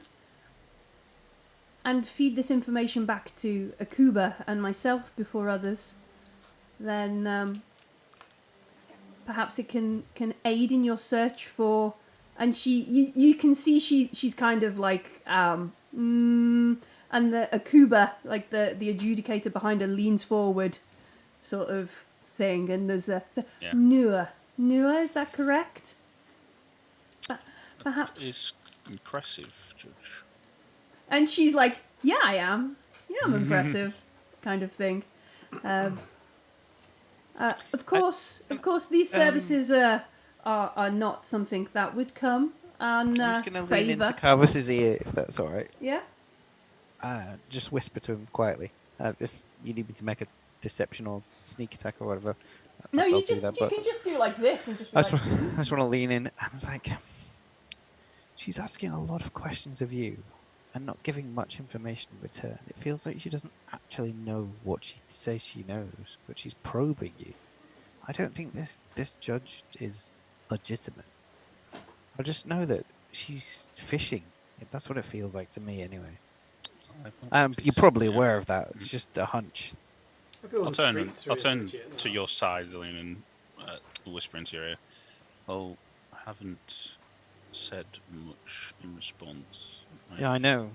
and feed this information back to Akuba and myself before others, then perhaps it can aid in your search for... And you can see she's kind of like... And the Akuba, like the adjudicator behind her, leans forward, sort of thing. And there's Noor. Noor, is that correct? Perhaps. That is impressive, Judge. And she's like, yeah, I am. Yeah, I'm impressive, kind of thing. Of course, these services are not something that would come on I'm just going to lean favour. into Carvus's ear, if that's all right. Yeah. Just whisper to him quietly. If you need me to make a deception or sneak attack or whatever, No, I'll you do that. But can just do like this and just be I like... just want to lean in. I was like, she's asking a lot of questions of you and not giving much information in return. It feels like she doesn't actually know what she says she knows, but she's probing you. I don't think this judge is legitimate. I just know that she's fishing. That's what it feels like to me, anyway. You're probably aware of that. It's just a hunch. I'll turn to your side, Zillian, and whisper into your ear. Well, I haven't said much in response. Yeah, I know.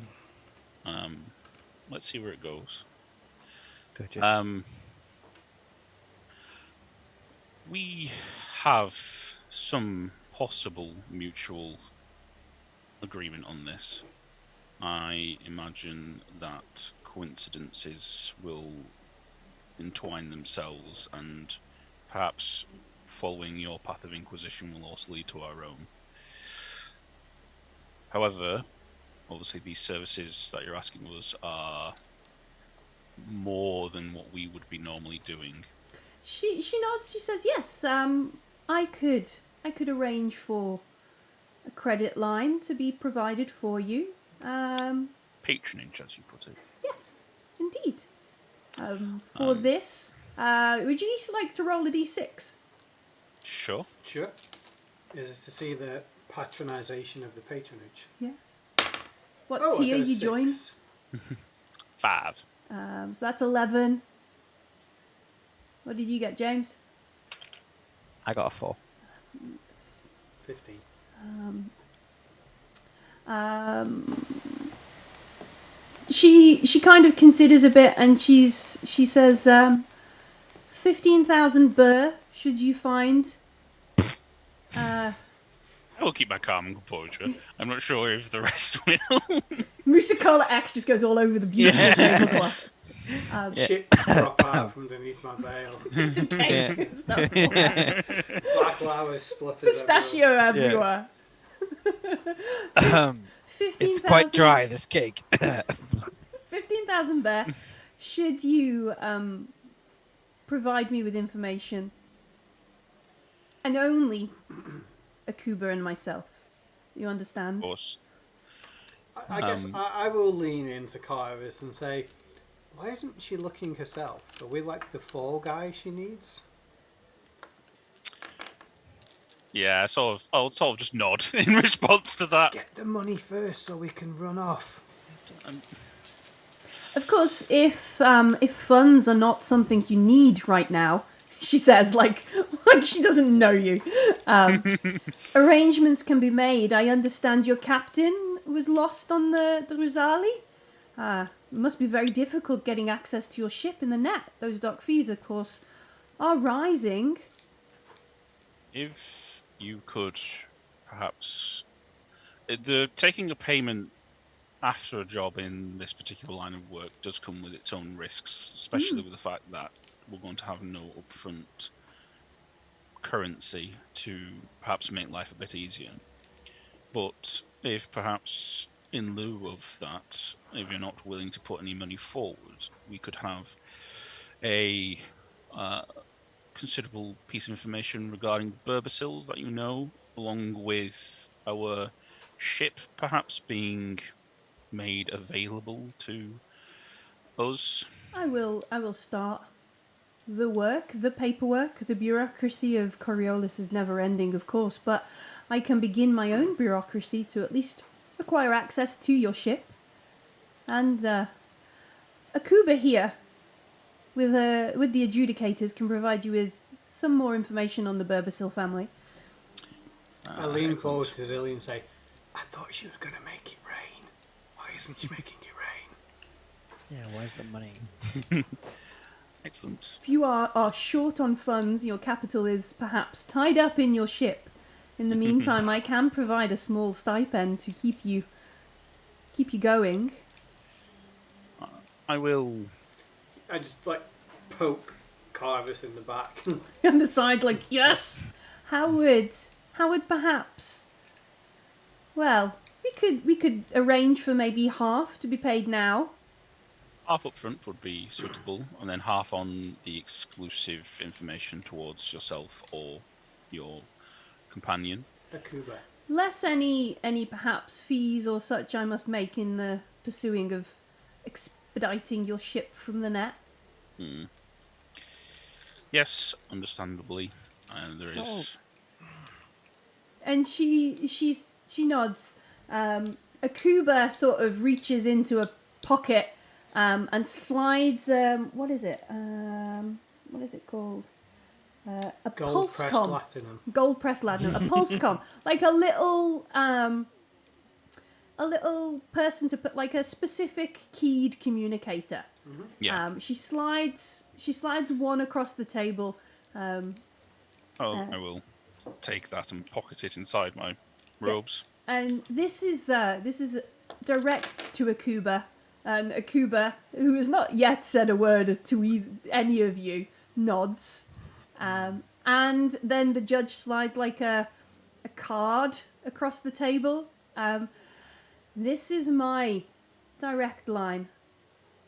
Let's see where it goes. Good. We have some possible mutual agreement on this. I imagine that coincidences will entwine themselves, and perhaps following your path of inquisition will also lead to our own. However, obviously these services that you're asking us are more than what we would be normally doing. She nods. She says, "Yes. I could arrange for a credit line to be provided for you. Patronage, as you put it. Yes, indeed. For this, would you like to roll a d6? Sure. Sure. Is this to see the patronisation of the patronage? Yeah. What I tier got a you 6. join? 5. So that's 11. What did you get, James? I got a 4. 15. She kind of considers a bit, and she says, 15,000 burr, should you find. I will keep my calm and composure. I'm not sure if the rest will. Musicola X just goes all over the beautiful tablecloth. Shit drop out from underneath my veil. It's okay. Yeah. It's not black. Black lava splutters Pistachio everywhere. It's quite dry, this cake. 15,000 bear. Should you provide me with information, and only Akuba and myself. You understand? Of course. I guess I will lean into Coriolis and say, why isn't she looking herself? Are we like the fall guy she needs? Yeah, I'll sort of just nod in response to that. Get the money first so we can run off. Of course, if funds are not something you need right now, she says, like she doesn't know you. Arrangements can be made. I understand your captain was lost on the Rosali. It must be very difficult getting access to your ship in the net. Those dock fees, of course, are rising. If you could, perhaps, taking a payment after a job in this particular line of work does come with its own risks, especially with the fact that we're going to have no upfront currency to perhaps make life a bit easier. But if perhaps in lieu of that, if you're not willing to put any money forward, we could have a considerable piece of information regarding the Burbacils that you know, along with our ship perhaps being made available to us. I will start the work, the paperwork. The bureaucracy of Coriolis is never ending, of course, but I can begin my own bureaucracy to at least acquire access to your ship. And Akuba here, with the adjudicators, can provide you with some more information on the Burbacil family. I lean forward to Zilly and say, I thought she was going to make it rain. Why isn't she making it rain? Yeah, where's the money? Excellent. If you are short on funds, your capital is perhaps tied up in your ship. In the meantime, I can provide a small stipend to keep you going. I will. I just poke Coriolis in the back. On the side, yes. Howard perhaps. Well, we could arrange for maybe half to be paid now. Half up front would be suitable, and then half on the exclusive information towards yourself or your companion. Akuba. Less any perhaps fees or such I must make in the pursuing of expediting your ship from the net. Yes, understandably, and there is. And she nods. Akuba sort of reaches into a pocket and slides. What is it? What is it called? A Gold pressed pulsecom. platinum. Gold pressed platinum. A pulsecom, like a little person to put like a specific keyed communicator. Mm-hmm. Yeah. She slides one across the table. I will take that and pocket it inside my robes. And this is direct to Akuba, and Akuba, who has not yet said a word to any of you, nods. And then the judge slides like a card across the table. This is my direct line.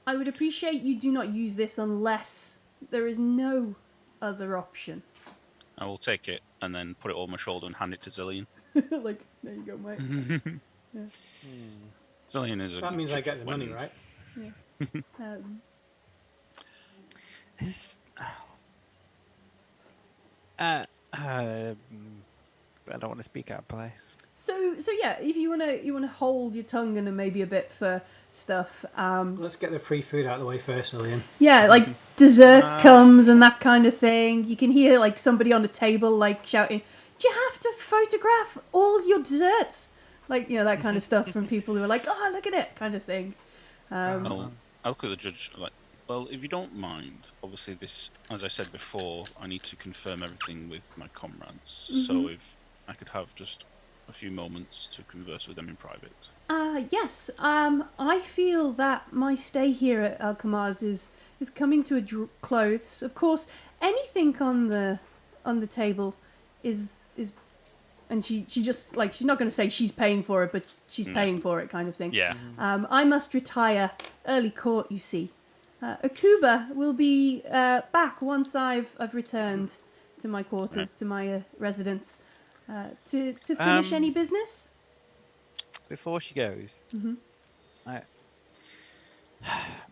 I would appreciate you do not use this unless there is no other option. I will take it and then put it on my shoulder and hand it to Zillion. Like, there you go, mate. Yeah. Zillion is a. That means I get the money, right? Yeah. I don't want to speak out of place. So yeah, if you wanna hold your tongue and maybe a bit for stuff. Let's get the free food out of the way first, Lillian. Yeah, like dessert comes and that kind of thing. You can hear like somebody on the table like shouting, "Do you have to photograph all your desserts?" Like, that kind of stuff from people who are like, "Oh, look at it," kind of thing. I'll look at the judge like, well, if you don't mind, obviously this, as I said before, I need to confirm everything with my comrades. So if I could have just a few moments to converse with them in private. Yes. I feel that my stay here at Alkamaar is coming to a close. Of course, anything on the table is, and she just like, she's not going to say she's paying for it, but she's paying for it, kind of thing. Yeah. I must retire early court, you see. Akuba will be back once I've returned to my quarters, to my residence, to finish any business. Before she goes, I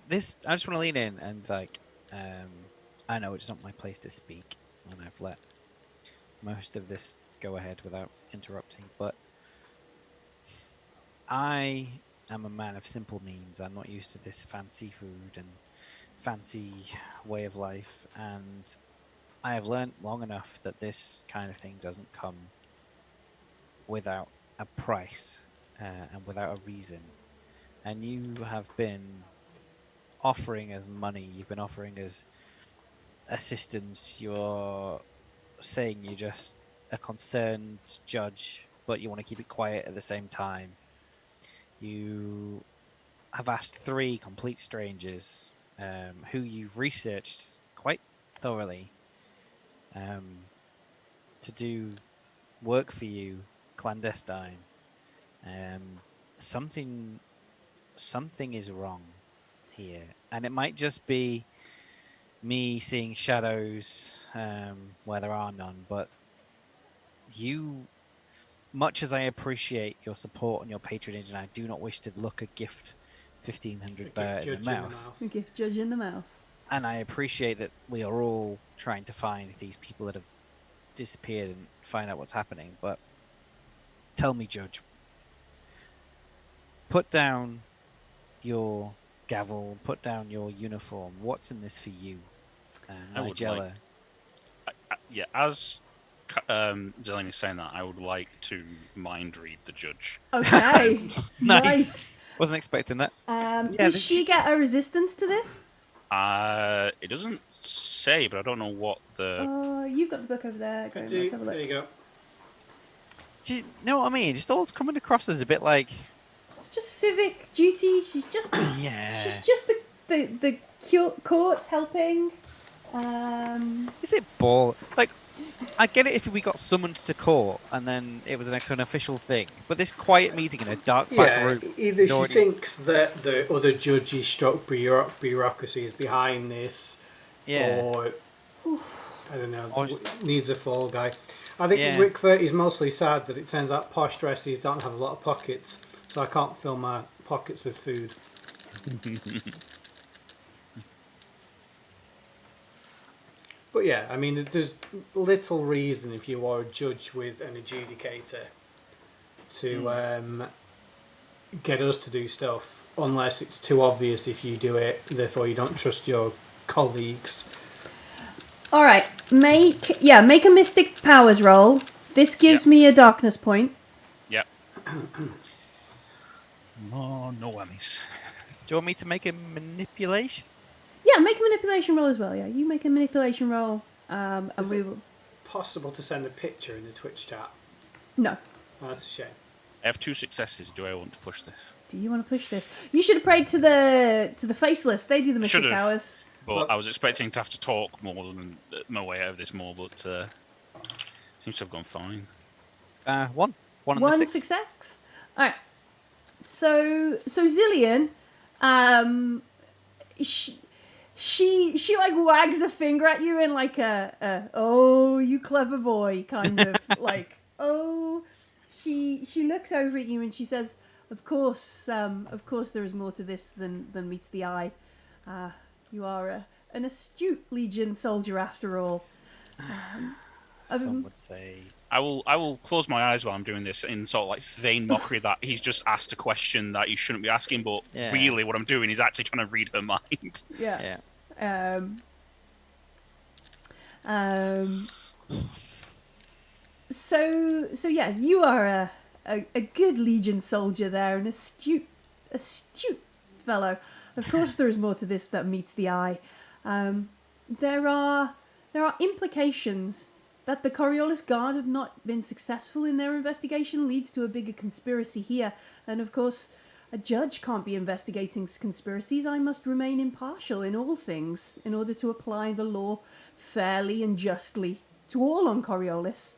just want to lean in and like, I know it's not my place to speak, and I've let most of this go ahead without interrupting, but I am a man of simple means. I'm not used to this fancy food and fancy way of life, and I have learnt long enough that this kind of thing doesn't come without a price. And without a reason. And you have been offering us money, you've been offering us assistance, you're saying you're just a concerned judge, but you want to keep it quiet at the same time. You have asked 3 complete strangers who you've researched quite thoroughly to do work for you clandestine. Something is wrong here, and it might just be me seeing shadows where there are none, but you, much as I appreciate your support and your patronage, and I do not wish to look a gift 1,500 bear in the mouth. A gift judge in the mouth. And I appreciate that we are all trying to find these people that have disappeared and find out what's happening, but tell me, Judge, put down your gavel, put down your uniform. What's in this for you, Nigella? Yeah, as Zelene is saying that, I would like to mind read the judge. Okay. Nice. Wasn't expecting that. Does she get a resistance to this? It doesn't say, but I don't know what the... you've got the book over there. Go, let's have a look. There you go. Do you know what I mean? Just all coming across as a bit like... It's just civic duty. She's just... yeah. She's just the court helping. Is it ball? Like, I get it if we got summoned to court and then it was like an official thing, but this quiet meeting in a dark back room... Either she thinks that the other judges stroke bureaucracy is behind this, or... I don't know, needs a fall guy. I think Rickford is mostly sad that it turns out posh dresses don't have a lot of pockets, so I can't fill my pockets with food. But yeah, I mean, there's little reason if you are a judge with an adjudicator to get us to do stuff, unless it's too obvious if you do it, therefore you don't trust your colleagues. All right, make a Mystic Powers roll. This gives me a darkness point. Yep. No whammies. Do you want me to make a manipulation? Yeah, make a manipulation roll as well. Yeah, you make a manipulation roll, and we will. Possible to send a picture in the Twitch chat? No. Oh, that's a shame. I have 2 successes. Do I want to push this? Do you want to push this? You should have prayed to the Faceless. They do the Mystic Powers. But I was expecting to have to talk more than my way out of this more, but seems to have gone fine. One success. All right. So Zillion, she like wags a finger at you in like a oh, you clever boy kind of like, oh. She looks over at you and she says, of course there is more to this than meets the eye. You are an astute Legion soldier after all. Some would say. I will close my eyes while I'm doing this in sort of like vain mockery that he's just asked a question that he shouldn't be asking, but really what I'm doing is actually trying to read her mind. Yeah. So yeah, you are a good Legion soldier there, an astute fellow. Of course, there is more to this that meets the eye. There are implications that the Coriolis Guard have not been successful in their investigation leads to a bigger conspiracy here, and of course, a judge can't be investigating conspiracies. I must remain impartial in all things in order to apply the law fairly and justly to all on Coriolis.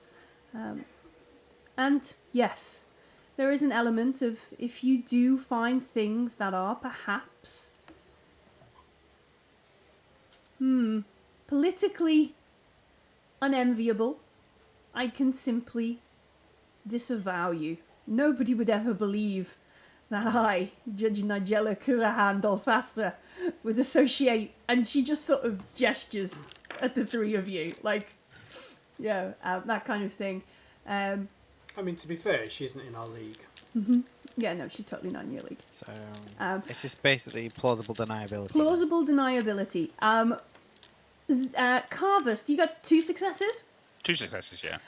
And yes, there is an element of if you do find things that are perhaps politically unenviable, I can simply disavow you. Nobody would ever believe that I, Judge Nigella Kurahan Dolfastra, would associate, and she just sort of gestures at the three of you, like, that kind of thing. I mean, to be fair, she isn't in our league. Mm-hmm. Yeah, no, she's totally not in your league. So it's just basically plausible deniability. Plausible deniability. Carvest, you got 2 successes? 2 successes, yeah.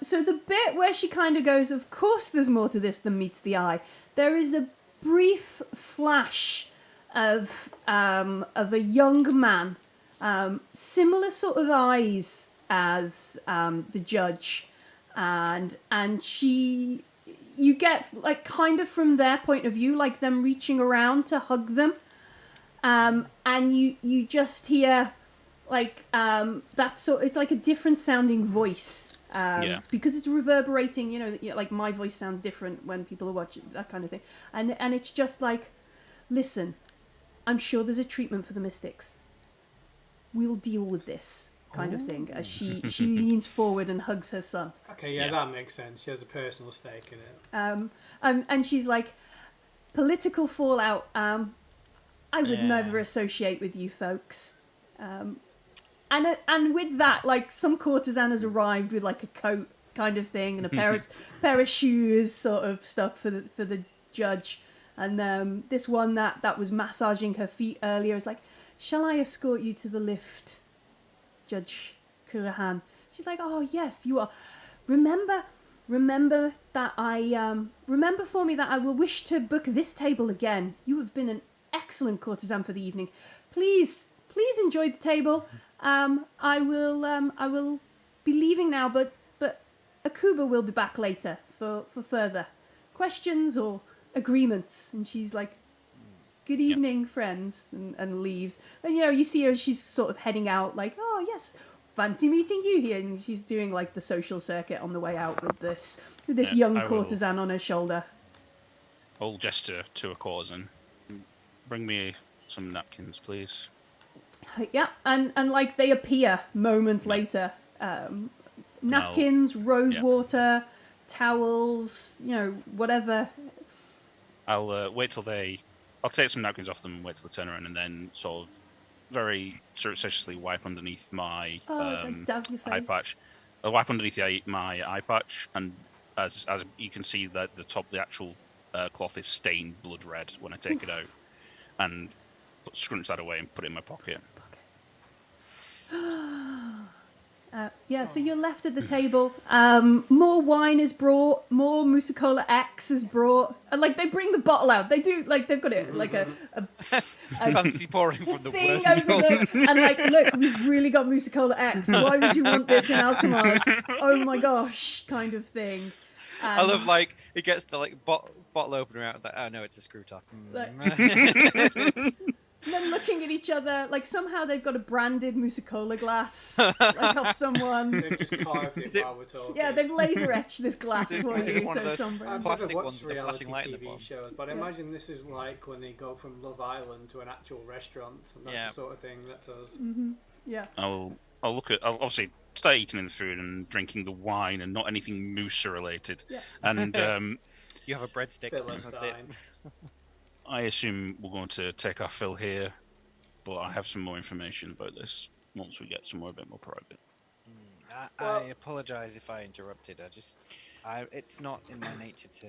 So the bit where she kind of goes, of course there's more to this than meets the eye. There is a brief flash of a young man, similar sort of eyes as the judge, and you get like kind of from their point of view, like them reaching around to hug them, and you just hear like that sort. It's like a different sounding voice. Because it's reverberating, like my voice sounds different when people are watching, that kind of thing. And it's just like, listen, I'm sure there's a treatment for the mystics. We'll deal with this kind of thing as she leans forward and hugs her son. Okay, that makes sense. She has a personal stake in it. And she's like, political fallout, I would never associate with you folks. And with that, like, some courtesan has arrived with like a coat kind of thing and a pair of shoes, sort of stuff for the judge. And this one that was massaging her feet earlier is like, "Shall I escort you to the lift, Judge Kurahan?" She's like, "Oh yes, you are. Remember that remember for me that I will wish to book this table again. You have been an excellent courtesan for the evening. Please enjoy the table. I will be leaving now, but Akuba will be back later for further questions or agreements." And she's like, "Good evening, friends," and leaves. And you see her, she's sort of heading out, like, "Oh yes, fancy meeting you here." And she's doing like the social circuit on the way out with this young courtesan on her shoulder. I'll gesture to a courtesan. "Bring me some napkins, please." Yeah, and like they appear moments later. Napkins, rose water, towels, whatever. I'll wait till I'll take some napkins off them and wait till they turn around, and then sort of very surreptitiously wipe underneath my eye patch. I'll wipe underneath my eye patch, and as you can see that the top of the actual cloth is stained blood red when I take it out, and scrunch that away and put it in my pocket. So you're left at the table. More wine is brought. More Musicola X is brought. And like they bring the bottle out. They do like they've got it like a fancy pouring from the worst. And like, look, we've really got Musicola X. Why would you want this in Alkamaar? Oh my gosh, kind of thing. I love like it gets the like bottle opener out. Like, oh no, it's a screw top. And then looking at each other, like somehow they've got a branded Musicola glass, like off someone. They've just carved it while we're talking. Yeah, they've laser etched this glass for you. One of those I've plastic never ones watched with a flashing light reality in the TV bottom. shows, but I imagine this is like when they go from Love Island to an actual restaurant, and that's the sort of thing that's us. Mm-hmm. Yeah. I'll obviously start eating in the food and drinking the wine and not anything Musa related. Yeah. And you have a breadstick. That's it. I assume we're going to take our fill here, but I have some more information about this once we get somewhere a bit more private. Well- I apologise if I interrupted. It's not in my nature to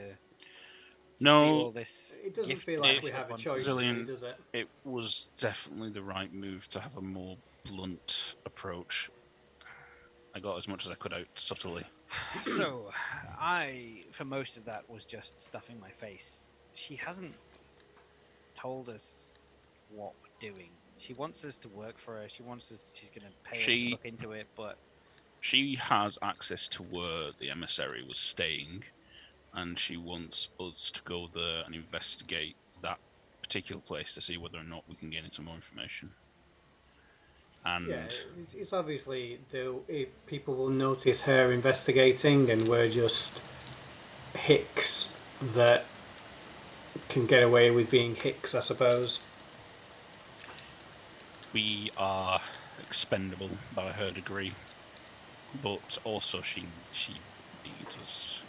No, see all this. It doesn't gifts feel like we lashed have a upon choice, Zillion. really, does it? it was definitely the right move to have a more blunt approach. I got as much as I could out subtly. So, for most of that, was just stuffing my face. She hasn't told us what we're doing. She wants us to work for her. She's going to pay us to look into it, but She has access to where the emissary was staying, and she wants us to go there and investigate that particular place to see whether or not we can gain some more information. And Yeah, it's obviously people will notice her investigating, and we're just hicks that can get away with being hicks, I suppose. we are expendable by her degree, but also she needs us.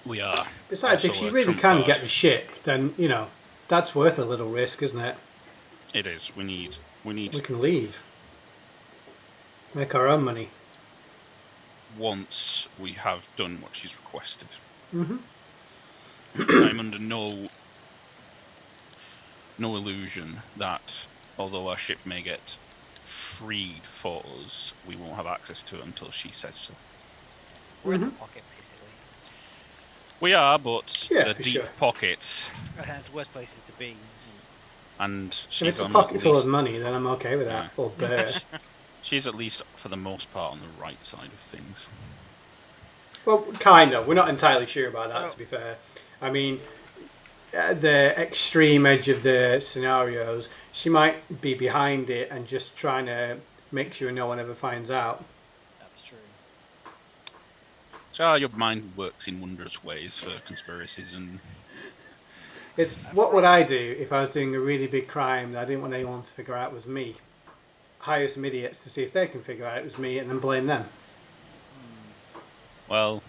We are. Besides, if also she a really trump can card. get the ship, then that's worth a little risk, isn't it? It is. We need. We can leave, make our own money. Once we have done what she's requested. Mm-hmm. I'm under no illusion that although our ship may get freed for us, we won't have access to it until she says so. we're in a pocket, basically. We are, but Yeah, the for deep sure. pockets, It's worse places to be. and If she's it's a on pocket at full of least, money, then I'm okay with that. Or bear. she's at least for the most part on the right side of things. Well, kind of. We're not entirely sure about that, to be fair. I mean, at the extreme edge of the scenarios, she might be behind it and just trying to make sure no one ever finds out. That's true. So your mind works in wondrous ways for conspiracies, and It's what would I do if I was doing a really big crime that I didn't want anyone to figure out was me? Hire some idiots to see if they can figure out it was me and then blame them. well,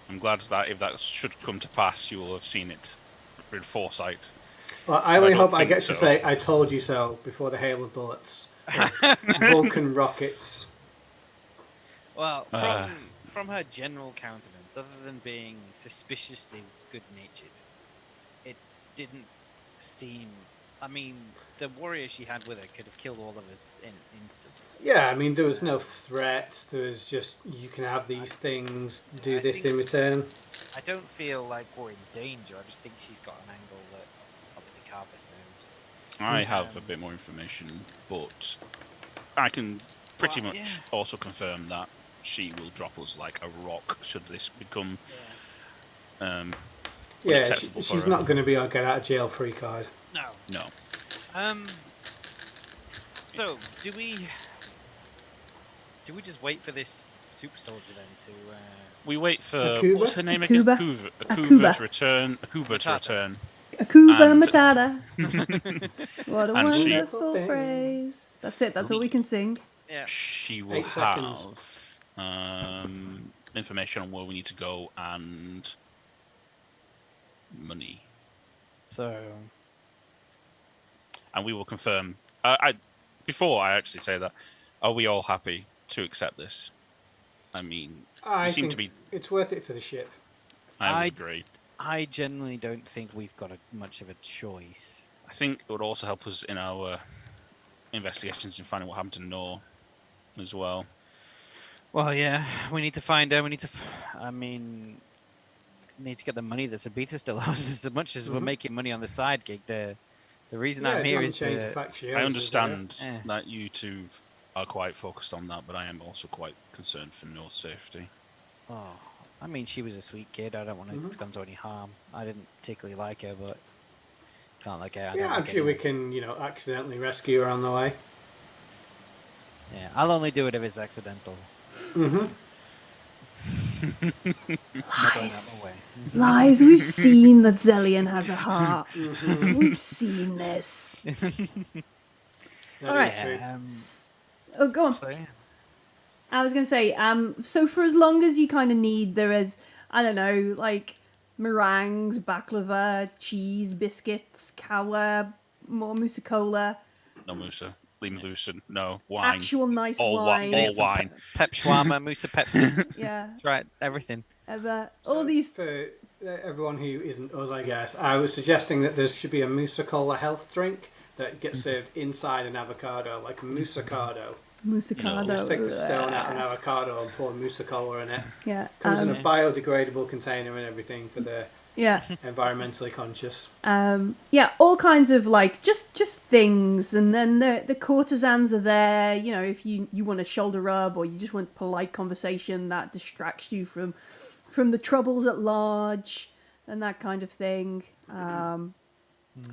I'm glad that if that should come to pass, you will have seen it with foresight. Well, I only I don't hope I think get so. to say I told you so before the hail of bullets. Vulcan rockets. Well, from her general countenance, other than being suspiciously good-natured, it didn't seem. I mean, the warrior she had with her could have killed all of us in an instant. Yeah, I mean, there was no threats. There was just, you can have these things, do I this think- in return. I don't feel like we're in danger. I just think she's got an angle that obviously Carpus knows. I have a bit more information, but I can pretty Well, much yeah. also confirm that she will drop us like a rock should this become Yeah, unacceptable for she's her. not going to be our get out of jail free card. No. No. So do we just wait for this super soldier then to? We wait for Akuba? what's her name Akuba? again? Akuba Akuba. to return. Akuba to Matata. return. Akuba And- Matata. What a And she- wonderful phrase. That's it. That's all we can sing. Yeah. She will 8 seconds. have information on where we need to go and money, So. and we will confirm. Before I actually say that, are we all happy to accept this? I mean, I we seem think to be. it's worth it for the ship. I would I- agree. I generally don't think we've got much of a choice. I think it would also help us in our investigations in finding what happened to Noor as well. Well, yeah, we need to find out. We need to. Need to get the money that Sabitha still owes us. As much as we're making money on the side gig, the reason Yeah, I'm it here doesn't is change to. the fact she I owes us, does it? understand that you two are quite focused on that, but I am also quite concerned for Noor's safety. Oh, I mean, she was a sweet kid. I don't want it to come to any harm. I didn't particularly like her, but can't like her. I don't Yeah, I'm like sure we anyone. can, accidentally rescue her on the way. Yeah, I'll only do it if it's accidental. Mm-hmm. Not going out my way. Lies. We've seen that Zellion has a heart. We've seen this. All right. Um, Oh, go on. so yeah. I was going to say, so for as long as you kind of need, there is, I don't know, like meringues, baklava, cheese, biscuits, kawa, more musacola. No Musa. Leave me loose and no wine. Actual nice all wine. All wine. Pep shawarma, Musa Pepsis. Yeah. Try everything. All these. For everyone who isn't us, I guess, I was suggesting that there should be a Musa-Cola health drink that gets served inside an avocado, like a Musacado. Musacado. Just take the stone out of an avocado and pour Musa-Cola in it. Yeah. Comes in a biodegradable container and everything for the Yeah. environmentally conscious. Yeah, all kinds of like just things, and then the courtesans are there. You know, if you want a shoulder rub or you just want polite conversation that distracts you from the troubles at large and that kind of thing.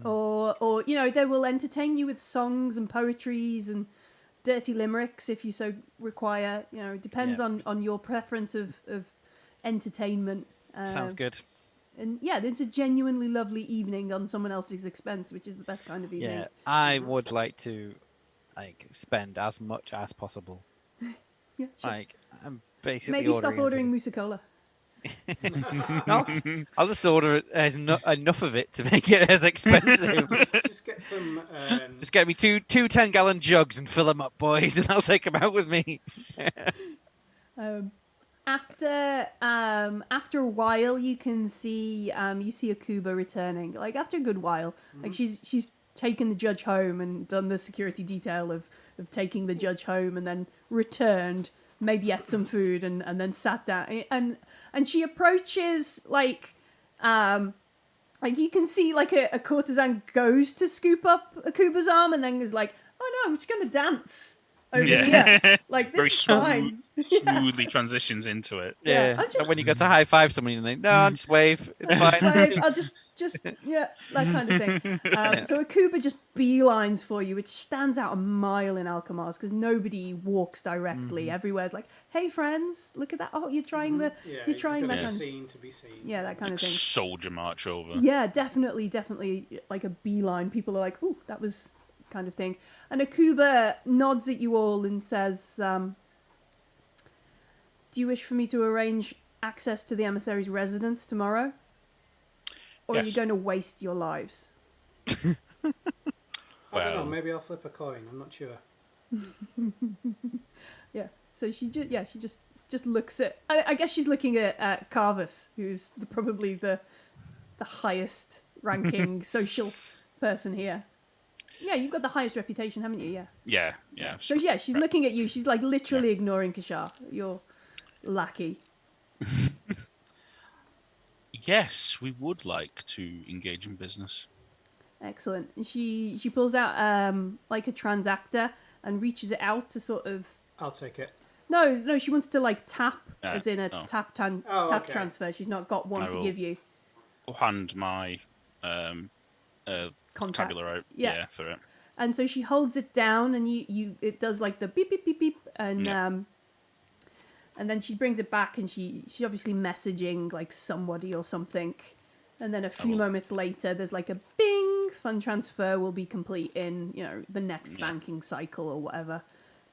Or you know, they will entertain you with songs and poetries and dirty limericks if you so require. You know, it depends on your preference of entertainment. Sounds good. And yeah, it's a genuinely lovely evening on someone else's expense, which is the best kind of evening. Yeah, I would like to spend as much as possible. Yeah, sure. I'm basically Maybe stop ordering Musa-Cola. I'll just order enough of it to make it as expensive. Just get some. Just get me two 10-gallon jugs and fill them up, boys, and I'll take them out with me. After a while, you can see you see Akuba returning. Like after a good while, like she's taken the judge home and done the security detail of taking the judge home, and then returned, maybe ate some food, and then sat down. And she approaches like you can see like a courtesan goes to scoop up Akuba's arm, and then is like, oh no, I'm just gonna dance over here. Like this Very is fine. smoothly transitions into it. Yeah. I'll just- And when you go to high five someone, you're like, no, I'll just wave. It's fine. Like, I'll just that kind of thing. So Akuba just beelines for you, which stands out a mile in Alkamaar because nobody walks directly. Everywhere's like, hey friends, look at that. Oh, you're trying that you've kind got to of be seen to be seen. yeah, that kind of thing. Soldier march over. Yeah, definitely like a beeline. People are like, ooh, that was kind of thing. And Akuba nods at you all and says, do you wish for me to arrange access to the emissary's residence tomorrow? Or are you Yes. going to waste your lives? I don't know. Well- Maybe I'll flip a coin. I'm not sure. Yeah. So she just looks at. I guess she's looking at Carvus, who's probably the highest ranking social person here. Yeah, you've got the highest reputation, haven't you? Yeah. Yeah. So yeah, she's looking at you. She's like literally ignoring Kashar, your lackey. Yes, we would like to engage in business. Excellent. And she pulls out like a transactor and reaches it out to sort of. I'll take it. No, she wants to like tap, as in a oh. tap okay. transfer. She's not got one I to will- give you. I'll hand my Contact. tabular out. Yeah. Yeah, for it. And so she holds it down, and it does like the beep beep beep beep, and and then she brings it back, and she obviously messaging like somebody or something, and then a few moments later, there's like a bing, fund transfer will be complete in the next banking cycle or whatever.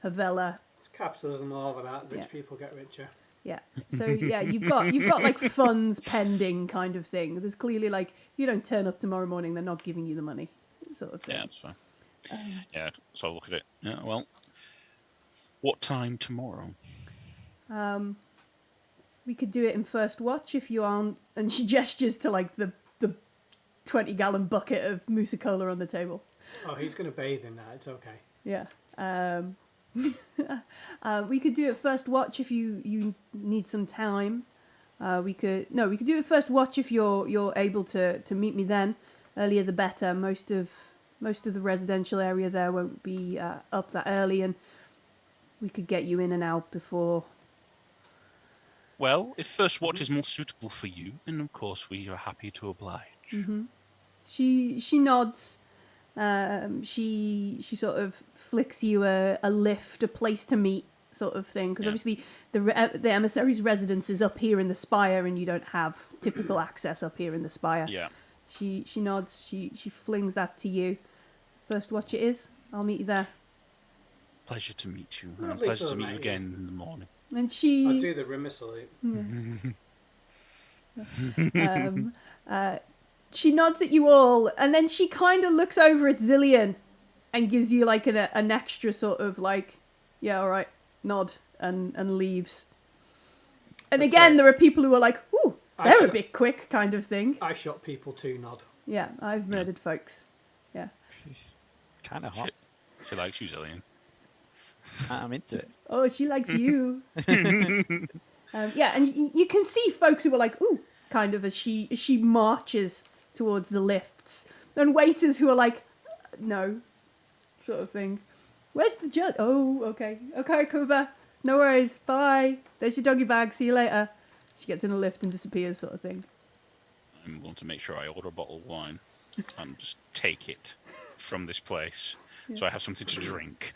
Havela. It's capitalism all over that. Rich Yeah. people get richer. Yeah. So yeah, you've got like funds pending kind of thing. There's clearly like if you don't turn up tomorrow morning, they're not giving you the money, sort of thing. Yeah, that's fine. Yeah, so I'll look at it. Yeah, well, what time tomorrow? We could do it in first watch if you aren't. And she gestures to like the 20-gallon bucket of Musa-Cola on the table. Oh, he's going to bathe in that. It's okay. Yeah. We could do it first watch if you need some time. We could do it first watch if you're able to meet me then. Earlier the better. Most of the residential area there won't be up that early, and we could get you in and out before. Well, if first watch is more suitable for you, then of course we are happy to oblige. Mm-hmm. She nods. She sort of flicks you a lift, a place to meet, sort of thing. Because obviously the emissary's residence is up here in the spire, and you don't have typical access up here in the spire. Yeah. She nods. She flings that to you. First watch it is. I'll meet you there. Pleasure to meet you. Lovely Pleasure to to meet you meet again in the morning. And I'll she do the rimmer salute. she nods at you all, and then she kind of looks over at Zillion, and gives you like an extra sort of like, yeah, all right, nod and leaves. And That's again, it. there are people who are like, ooh, I they're a shot- bit quick kind of thing. I shot people too, nod. Yeah, I've murdered folks. Yeah. She's kind of hot. She likes you, Zillion. I'm into it. Oh, she likes you. Yeah, and you can see folks who are like, ooh, kind of as she marches towards the lifts. And waiters who are like, no, sort of thing. Where's the judge? Oh, okay. Okay, Kuba. No worries. Bye. There's your doggy bag. See you later. She gets in a lift and disappears, sort of thing. I'm going to make sure I order a bottle of wine and just take it from this place so I have something to drink.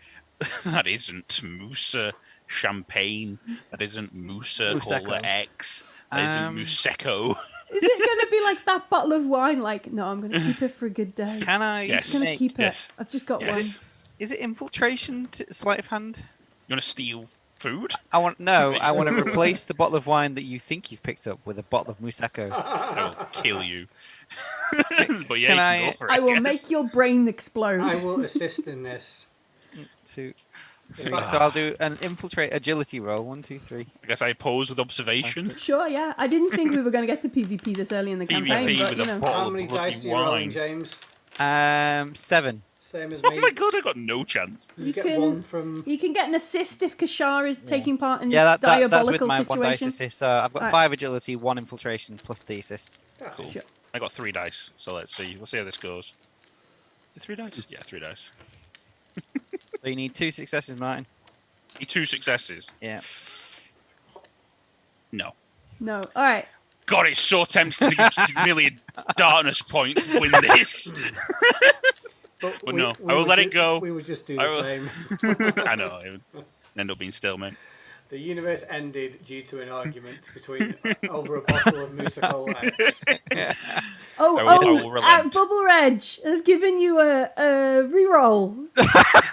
That isn't Musa champagne. That isn't Musa Musecco. Cola X. That isn't Musecco. Is it going to be like that bottle of wine? Like, no, I'm going to keep it for a good day. Can I? Yes. I'm just going to keep it. Yes. I've just got one. Yes. Is it infiltration? Sleight of hand? You want to steal food? I want to replace the bottle of wine that you think you've picked up with a bottle of Musecco. I will kill you. But yeah, Can you I- can go for it. I will yes. make your brain explode. I will assist in this. 2, If 3. I- So I'll do an infiltrate agility roll. 1, 2, 3. I guess I oppose with observation. Sure, yeah. I didn't think we were going to get to PvP this early in the campaign, PvP but with you a know. bottle How of many bloody dice are you rolling, wine. James? 7. Same as Oh me. my god, I got no chance. You get one from. You can get an assist if Kashar is taking part in Yeah, this that's diabolical with my situation. 1 dice assist. So I've got Alright. 5 agility, 1 infiltration plus the assist. Ah, Cool. Sure. I got 3 dice, so let's see. Let's see how this goes. Is it 3 dice? Yeah, 3 dice. So you need 2 successes, Martin. 2 successes. Yeah. No. No. All right. God, it's so tempting to give Millie a darkness point to win this. But no, I will would let it go. We would just do I the will- same. I know, it would end up being stalemate. The universe ended due to an argument between over a bottle of Musa Cola X. Oh, I will relent. Bubble Reg has given you a reroll.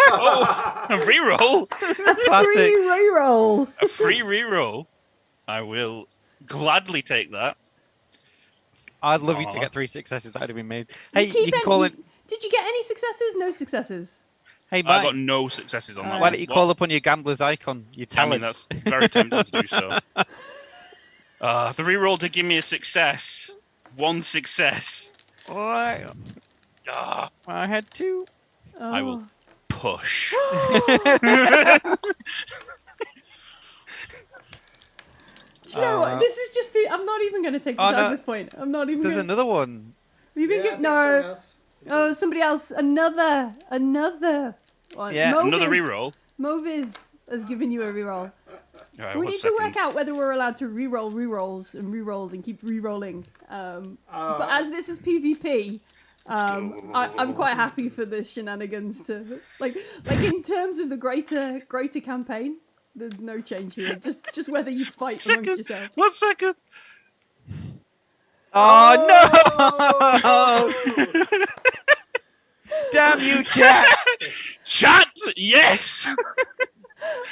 Oh, a reroll? Classic. Free reroll. A free reroll? I will gladly take that. I'd love you to Aw. get 3 successes. That'd have been amazing. Hey, you keep can call it. Did you get any successes? No successes. Hey, I got Martin, no successes on that why one. don't you What? call upon your gambler's icon? Your I talent. mean, that's very tempting to do so. The reroll to give me a success. 1 success. Alright, Ah, I had 2. I will push. Do you know what? This is just. I'm not even going to take this Oh, out no. at this point. I'm not even. There's Gonna... another one. We've been Yeah, I given think someone no. else. Oh, somebody else. Another one. Yeah, Another reroll. Moviz has given you a reroll. Alright, We one need to second. work out whether we're allowed to reroll rerolls and keep rerolling. But as this is PvP, I'm quite happy for the shenanigans to like in terms of the greater campaign. There's no change here. Just whether you fight amongst yourself. 1 second. Oh, no! Damn you, chat! Chat, yes!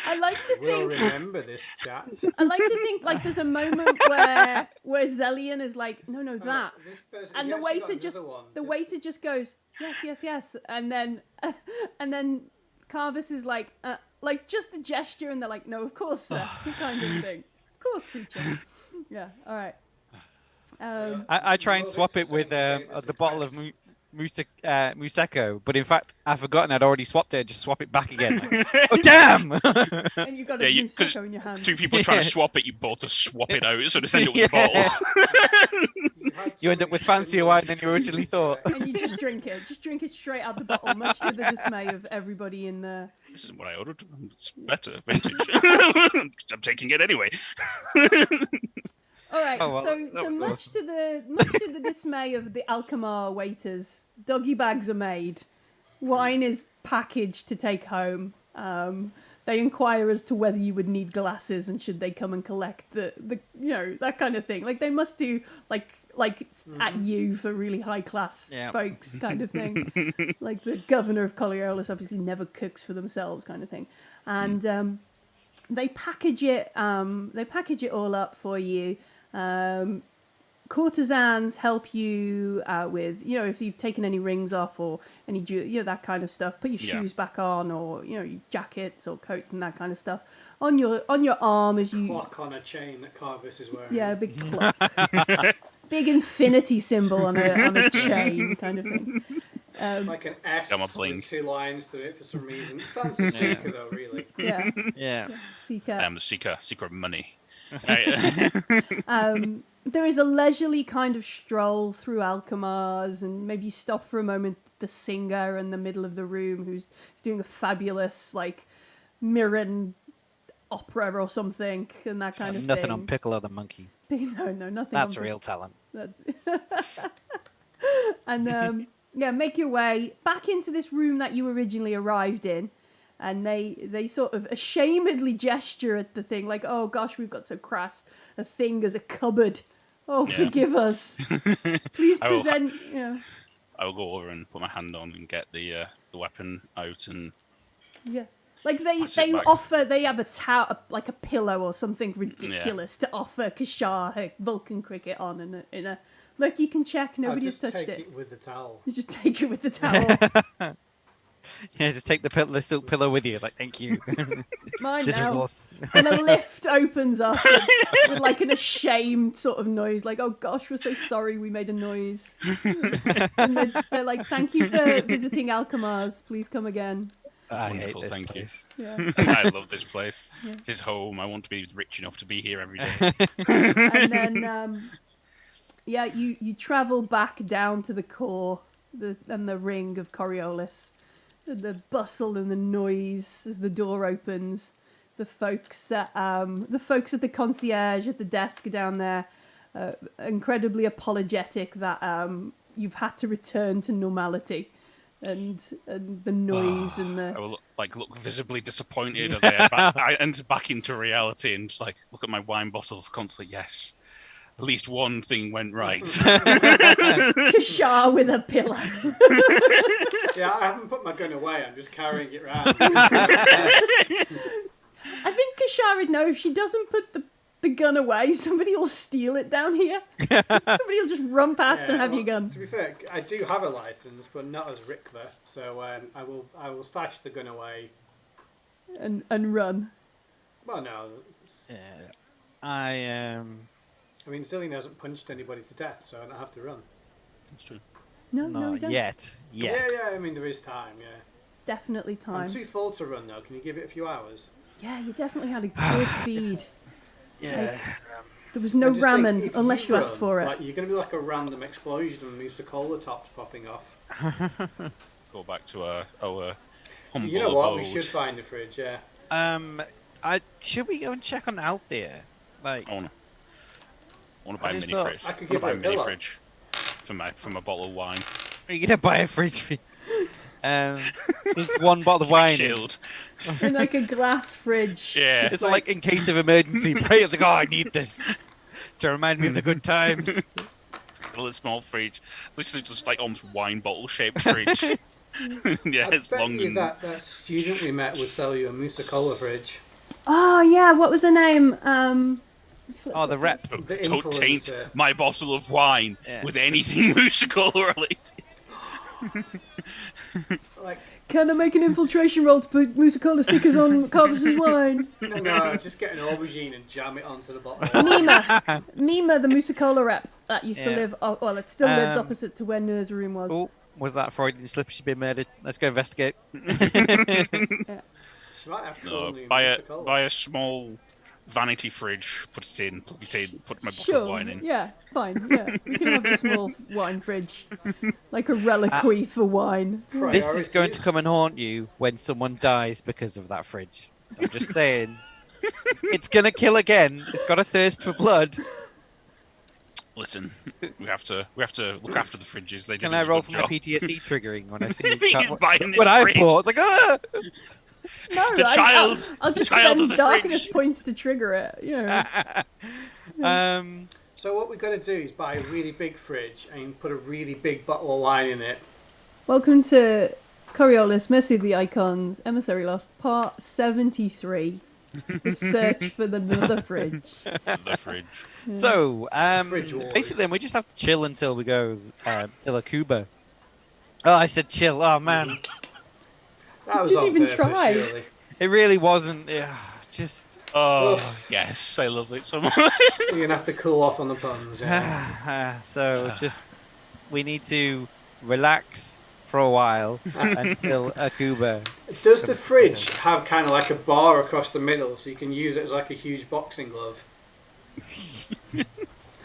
I like to We'll think. remember this chat. I like to think like there's a moment where Zellion is like, no, that. This person- And we the actually waiter got just another one. waiter just goes yes, and then Carvis is like just a gesture, and they're like, no, of course, sir, kind of thing. Of course, creature. Yeah, all right. I try and Well, swap this it with was saying the bottle of success. Musecco, but in fact, I've forgotten I'd already swapped it. Just swap it back again. Like, oh, damn! And you've got Yeah, a you- 'cause Musecco in your hand. 2 people trying to swap it, you both just swap it out, so just end up with a Yeah. bottle. You end up with fancier wine than you originally thought. And you just drink it straight out the bottle, much to the dismay of everybody in there. This isn't what I ordered. It's better, vintage. I'm taking it anyway. All right, Oh, well, so that was much awesome. to the dismay of the Alkamaar waiters, doggy bags are made, wine is packaged to take home. They inquire as to whether you would need glasses and should they come and collect the that kind of thing. Like they must do like at you for really high class Yeah. folks kind of thing. Like the governor of Coriolis obviously never cooks for themselves kind of thing, and they package it all up for you. courtesans help you with, if you've taken any rings off or any, that kind of stuff. Put your shoes back on, or your jackets or coats and that kind of stuff on your arm as you. Clock on a chain that Carvis is wearing. Yeah, a big clock, big infinity symbol on a chain kind of thing. Like an S with 2 lines to it for some reason. It stands for Seeker though, really. Yeah. Seeker. I am the seeker of money. There is a leisurely kind of stroll through Alkamaar's, and maybe stop for a moment the singer in the middle of the room who's doing a fabulous, like, Mirren opera or something, and that kind of thing. Nothing on Piccolo the monkey. No, nothing. That's real talent. And make your way back into this room that you originally arrived in. And they sort of ashamedly gesture at the thing, like, oh gosh, we've got so crass a thing as a cupboard. Oh, forgive us. Please present. I will go over and put my hand on and get the weapon out and. Yeah, like they offer. They have like a pillow or something ridiculous to offer Kashar her Vulcan cricket on, in a look, you can check. Nobody has touched it. Just take it with the towel. You just take it with the towel. Yeah, just take the silk pillow with you. Like, thank you. Mine this now. resource. And a lift opens up with like an ashamed sort of noise, like, "Oh gosh, we're so sorry we made a noise." And they're like, "Thank you for visiting Alkamaar's. Please come again." Wonderful, thank place. you. Yeah. I love this place. Yeah. This is home. I want to be rich enough to be here every day. And then, you travel back down to the core and the ring of Coriolis. The bustle and the noise as the door opens. The folks at the concierge at the desk down there, incredibly apologetic that you've had to return to normality, and the noise and the. I will look visibly disappointed as I enter back into reality and just like look at my wine bottle constantly. Yes. At least one thing went right. Kashar with a pillow. Yeah, I haven't put my gun away. I'm just carrying it around. I think Kashar would know if she doesn't put the gun away, somebody will steal it down here. Somebody will just run past and have your gun. To be fair, I do have a license, but not as Rickler, so I will stash the gun away and run. Well, no. Yeah, I mean, Syrin hasn't punched anybody to death, so I don't have to run. That's true. No, not don't. yet. Yeah, I mean, there is time, yeah. Definitely time. I'm too full to run, though. Can you give it a few hours? Yeah, you definitely had a good feed. Yeah. There was no ramen unless you asked for it. Like, you're going to be like a random explosion of Musa-Cola tops popping off. Go back to our humble You know what? abode. We should find the fridge, yeah. Should we go and check on Althea? Like, I want to buy a mini thought fridge. I could I give her want to buy a a mini pillow. fridge from a bottle of wine. are you gonna buy a fridge for? Just one bottle of wine. Shield. In like a glass fridge. Yeah. Just It's like in case of emergency. Pray. It's like, oh, I need this to remind me of the good times. Well, a small fridge. This is just like almost wine bottle shaped fridge. Yeah, it's I bet long you and that student we met would sell you a Musa-Cola fridge. Oh yeah, what was her name? Oh, the rep. The don't taint influencer. my bottle of wine with anything Musa-Cola related. Like, Can I make an infiltration roll to put Musa-Cola stickers on Carvis's wine? no, just get an aubergine and jam it onto the bottle. Mima, the Musa-Cola rep that used to Yeah. live. Well, it still lives opposite to where Noor's room was. Oh, was that Freudian slip? She's been murdered. Let's go investigate. She might have No, cool buy a small vanity fridge, put it in, put my bottle of wine in. Yeah, fine. Yeah, you can have a small wine fridge, like a reliquary for wine. This is going to come and haunt you when someone dies because of that fridge. I'm just saying. It's gonna kill again. It's got a thirst for blood. Listen, we have to look after the fridges. They Can did I a roll good for my job. PTSD triggering when I see Buying this what I fridge. bought? It's like, ah! No, The child- I'll just the child of spend the darkness fridge. points to trigger it. You know. So what we've got to do is buy a really big fridge and put a really big bottle of wine in it. Welcome to Coriolis, Mercy of the Icons, Emissary Lost, Part 73. The search for another fridge. The fridge. So, Fridge wars. basically, then we just have to chill until we go till Akuba. Oh, I said chill. Oh man, That was didn't on even purpose, try. surely. it really wasn't. Just Oh, Oof. yes, I love it so much. You're gonna have to cool off on the puns. Yeah. so just we need to relax for a while until Akuba. Does the fridge have kind of like a bar across the middle, so you can use it as like a huge boxing glove?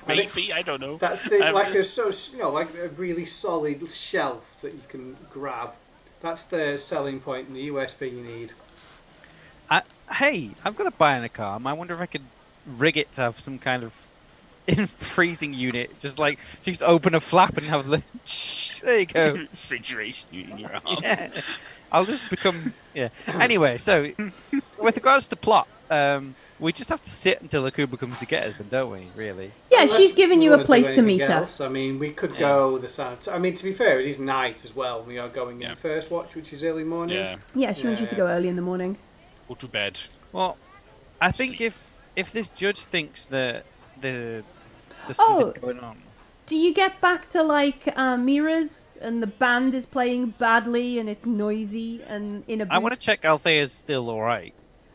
Maybe, I don't know. That's the like a like a really solid shelf that you can grab. That's the selling point and the USB you need. Hey, I've got a Bionicam. I wonder if I could rig it to have some kind of freezing unit. Just open a flap and have the. There you go. Refrigeration in your arm. Yeah. I'll just become. Yeah. Anyway, so with regards to plot, we just have to sit until Akuba comes to get us, then, don't we? Really? Yeah, Unless she's giving we you a wanna do place to anything meet her. else. I mean, we could go the sound. I mean, to be fair, it is night as well. We are going in Yeah. the first watch, which is early morning. Yeah. Yeah, she wants you to go early in the morning. Go to bed. Well, I think Sleep. if this judge thinks that there's Oh. something going on. Do you get back to like Mira's and the band is playing badly and it's noisy and in a booth? I want to check Althea's still all right,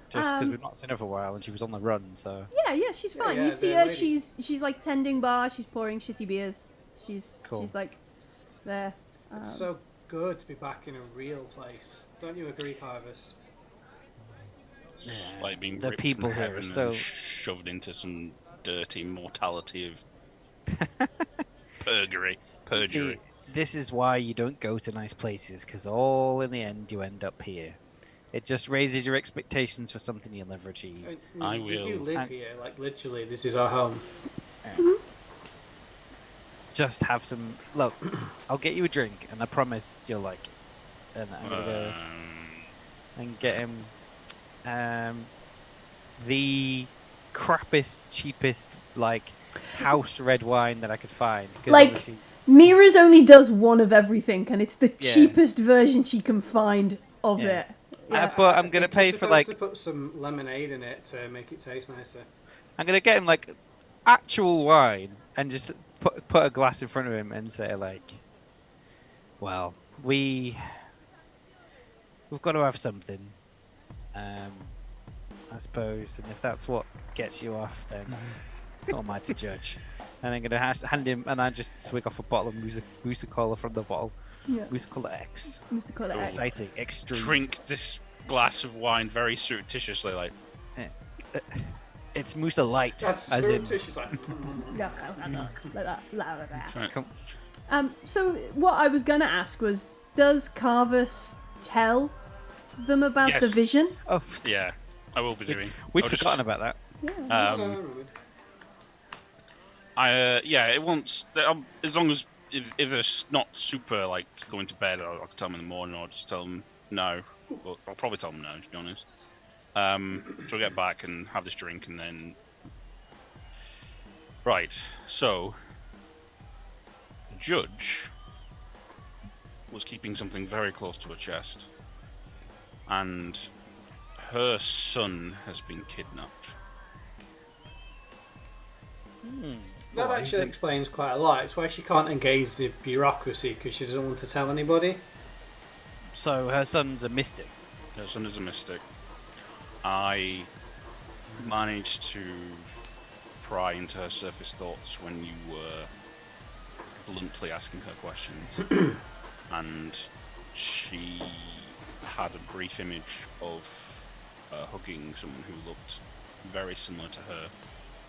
just because Um, we've not seen her for a while and she was on the run. So Yeah, she's fine. yeah, you see the her, lady. she's like tending bar, she's pouring shitty beers. She's Cool. like there. It's so good to be back in a real place. Don't you agree, Carvis? Like being the ripped people from here heaven are so. and shoved into some dirty mortality of perjury. See, this is why you don't go to nice places, because all in the end you end up here. It just raises your expectations for something you'll never achieve. I We do will. live here, like literally. This is our home. Just have some. Look, I'll get you a drink, and I promise you'll like it. And I'm gonna go and get him the crappiest, cheapest, like house red wine that I could find. 'cause Like- obviously- Mira's only does one of everything, and it's the Yeah. cheapest version she can find of Yeah. it. Yeah. but I I'm gonna think pay you're for supposed like to put some lemonade in it to make it taste nicer. I'm gonna get him like actual wine and just put a glass in front of him and say like, well, we've got to have something, I suppose, and if that's what gets you off, then who am I to judge? And I'm gonna hand him, and I just swig off a bottle of Musa Cola from the bottle. Yeah. Musa Cola X. Mr. Colette X. Exciting, extreme. Drink this glass of wine very surreptitiously, like. It's Musa Light, That's as in. surreptitious, like, Yeah, like that. Try- Come, So what I was gonna ask was, does Carvus tell them about the Yes. vision? oh, Yeah, I will be doing. we'd I'll just- forgotten about that. Yeah. no, no, no. Yeah, it won't. As long as if they're not super like going to bed, I'll tell them in the morning, or I'll just tell them no. Well, I'll probably tell them no, to be honest. So we'll get back and have this drink, and then. Right. So. The judge was keeping something very close to her chest, and her son has been kidnapped. That Well, actually explains quite a lot. It's why she can't engage the bureaucracy, because she doesn't want to tell anybody. So her son's a mystic. Her son is a mystic. I managed to pry into her surface thoughts when you were bluntly asking her questions, and she had a brief image of hugging someone who looked very similar to her,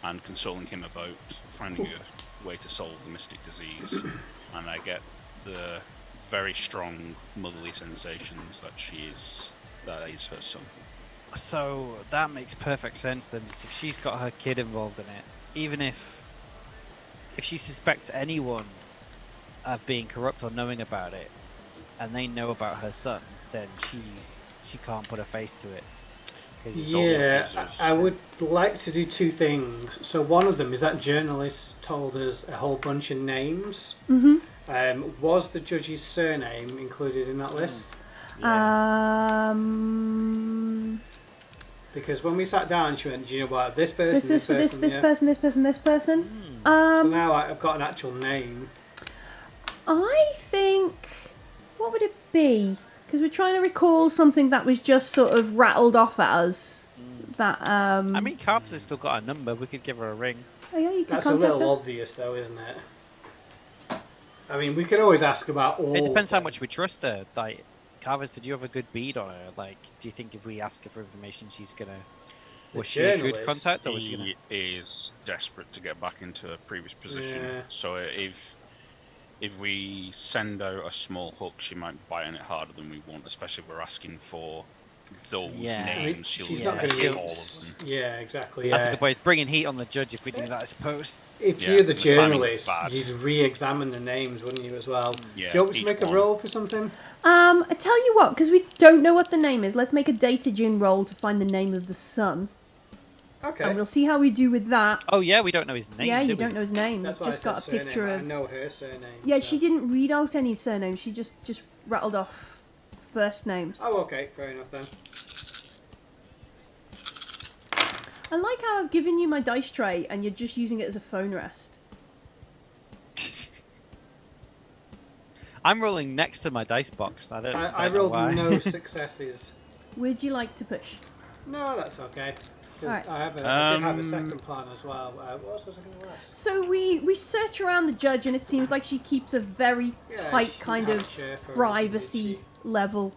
and consoling him about finding a way to solve the mystic disease. And I get the very strong motherly sensations that is her son. So that makes perfect sense then. If she's got her kid involved in it, even if she suspects anyone of being corrupt or knowing about it, and they know about her son, then she can't put a face to it. 'Cause it's all just- Yeah, I would like to do two things. So one of them is that journalist told us a whole bunch of names. Was the judge's surname included in that list? Um, Because when we sat down, she went, "Do you know what? This person, This this person, person, this person. So now I've got an actual name. I think, what would it be? Because we're trying to recall something that was just sort of rattled off at us. That I mean, Carves has still got a number. We could give her a ring. oh yeah, you could That's a contact little her. obvious, though, isn't it? I mean, we could always ask about all. It depends how much we trust her. Like, Carves, did you have a good bead on her? Like, do you think if we ask her for information, she's gonna? Was she a good journalist, contact, or was she gonna? He is desperate to get back into a previous position. Yeah. So if we send out a small hook, she might bite on it harder than we want, especially if we're asking for those Yeah. I mean, names. She'll she's not gonna get get- all of them. Yeah, exactly. That's Yeah. the way. It's bringing heat on the judge if we do that, I suppose. If Yeah, you're the the timing's journalist, bad. you'd re-examine the names, wouldn't you, as well? Yeah, Do you want me to each make a one. roll for something? I tell you what, because we don't know what the name is, let's make a data gin roll to find the name of the son. Okay. And we'll see how we do with that. Oh yeah, we don't know his name. yeah, do you we? don't know his name. That's We've why just I got a said surname. picture I of. know her surname. Yeah, so- she didn't read out any surnames. She just rattled off first names. Oh, okay. Fair enough then. I like how I've given you my dice tray and you're just using it as a phone rest. I'm rolling next to my dice box. I don't. I don't know rolled why. no successes. Would you like to push? No, that's okay. Because Alright. I did have a second plan as well. What else was I going to ask? So we search around the judge and it seems like she keeps a very Yeah, tight she kind had of a chirper or anything, privacy did level,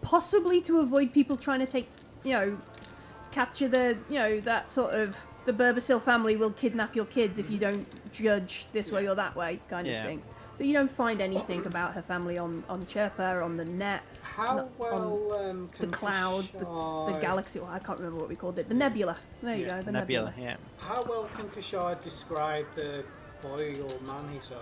possibly to avoid people trying to take, capture that sort of the Burbasil family will kidnap your kids if you don't judge this way or that way kind Yeah. of thing. So you don't find anything about her family on Chirper, on the net, How Not well the cloud, the galaxy. Well, I can't remember what we called it. The nebula. There you Yeah. go. The Nebula. nebula. Yeah. How well can Kishar describe the boy or man he saw?